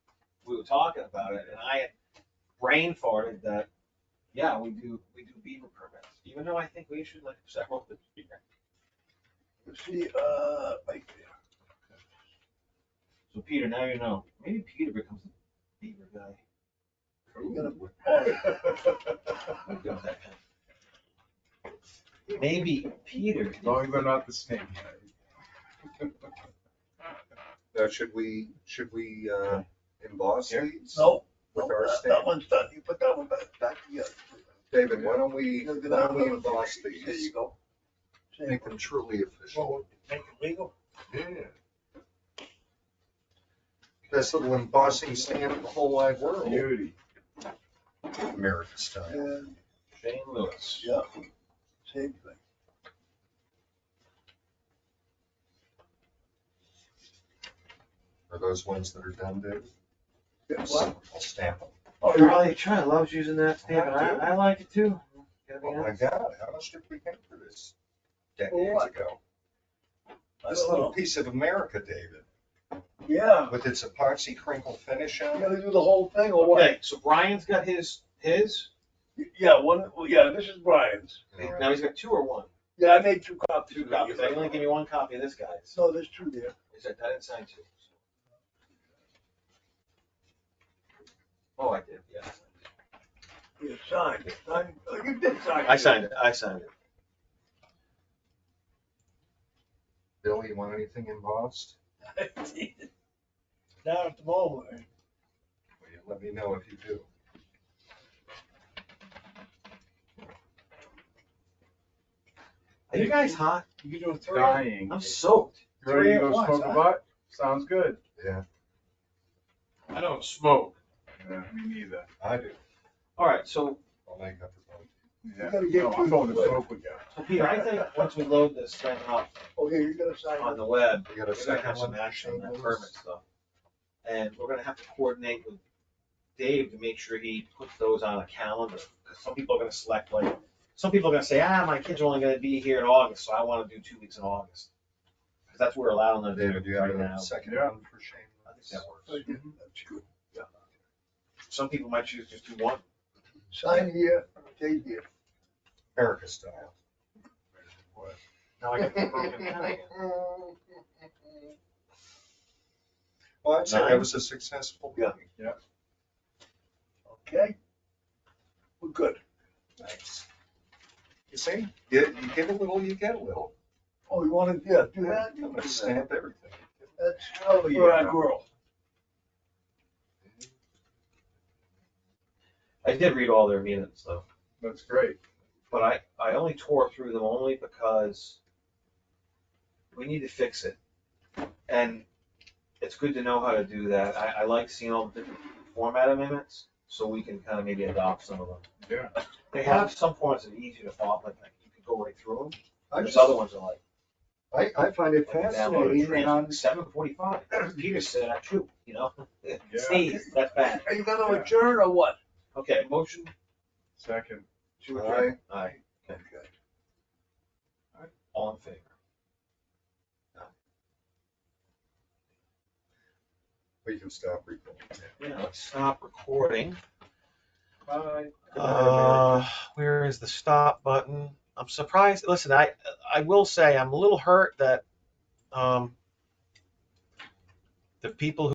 We were talking about it, and I had brain farted that, yeah, we do beaver permits, even though I think we issued like several this year. Let's see, right there. So Peter, now you know. Maybe Peter becomes the beaver guy. There goes that pen. Maybe Peter. As long as they're not the snake. Now, should we emboss Here? these? No, With no, our that stamp? one's done. You put that one back together. David, why don't we emboss There you these? go. Make them truly official. Make it legal. Yeah. Best little embossing stamp in the whole wide world. Beauty. American style. And, Shane Lewis. yeah, same thing. Are those ones that are done, David? Yeah, what? I'll stamp them. Oh, Charlie Trent loves using that stamp, and I like it too. Gotta be Oh my honest. God, how much did we pay for this decades what? ago? I This don't little know. piece of America, David, Yeah, with its epoxy crinkle finish you on it. gotta do the whole thing or what? Okay, so Brian's got his. Yeah, this is Brian's. Now he's got 2 or 1? Yeah, I made 2 copies. 2 copies. I only give you 1 copy of this guy's. So there's 2 there. I didn't sign 2. Oh, I did, yeah. Yeah, signed. You did sign. I signed it. Bill, you want anything embossed? Not at the moment. Well, you let me know if you do. Are you guys hot? You can do 3. Dying. I'm soaked. You ready to Three at go once, smoke a huh? butt? Sounds good. Yeah, I don't smoke. Yeah, me neither. I do. All right, so I'll make up for both. Yeah. gotta get No, I'm going to smoke with you. Peter, I think once we load this thing up Oh, here, you gotta sign on it. the web, We got a we're gonna second have some one. action on that permit stuff. And we're gonna have to coordinate with Dave to make sure he puts those on a calendar. Because some people are gonna select like, some people are gonna say, my kids are only gonna be here in August, so I wanna do 2 weeks in August. Because that's what we're allowing them to David, do do you have right now. a second Yeah. one for Shane? I think that works. Okay, that's good. Some people might choose just do 1. Sign here, date here. America style. Now I got the broken pen again. Well, I'd say 9. that was a successful meeting. Okay? We're good. Nice. You see, you give a little, you get a little. Oh, you wanna, do that? I'm gonna stamp everything. That's Oh, for our yeah. girl. I did read all their minutes though. That's great. But I only tore through them only because we need to fix it. And it's good to know how to do that. I like seeing all the different format amendments, so we can kind of maybe adopt some of them. Yeah. They have some formats that are easy to follow, like you can go right through them. I There's just, other ones that are like I find it download a fascinating, and transcript, 7:45. Peter said at 2, you know? Yeah. Sneeze, that's bad. Are you gonna adjourn or what? Okay, motion Second. to adjourn. Aye. Okay. All in favor? we can stop recording. Yeah, let's stop recording. Bye. Where is the stop button? I'm surprised. Listen, I will say I'm a little hurt that the people who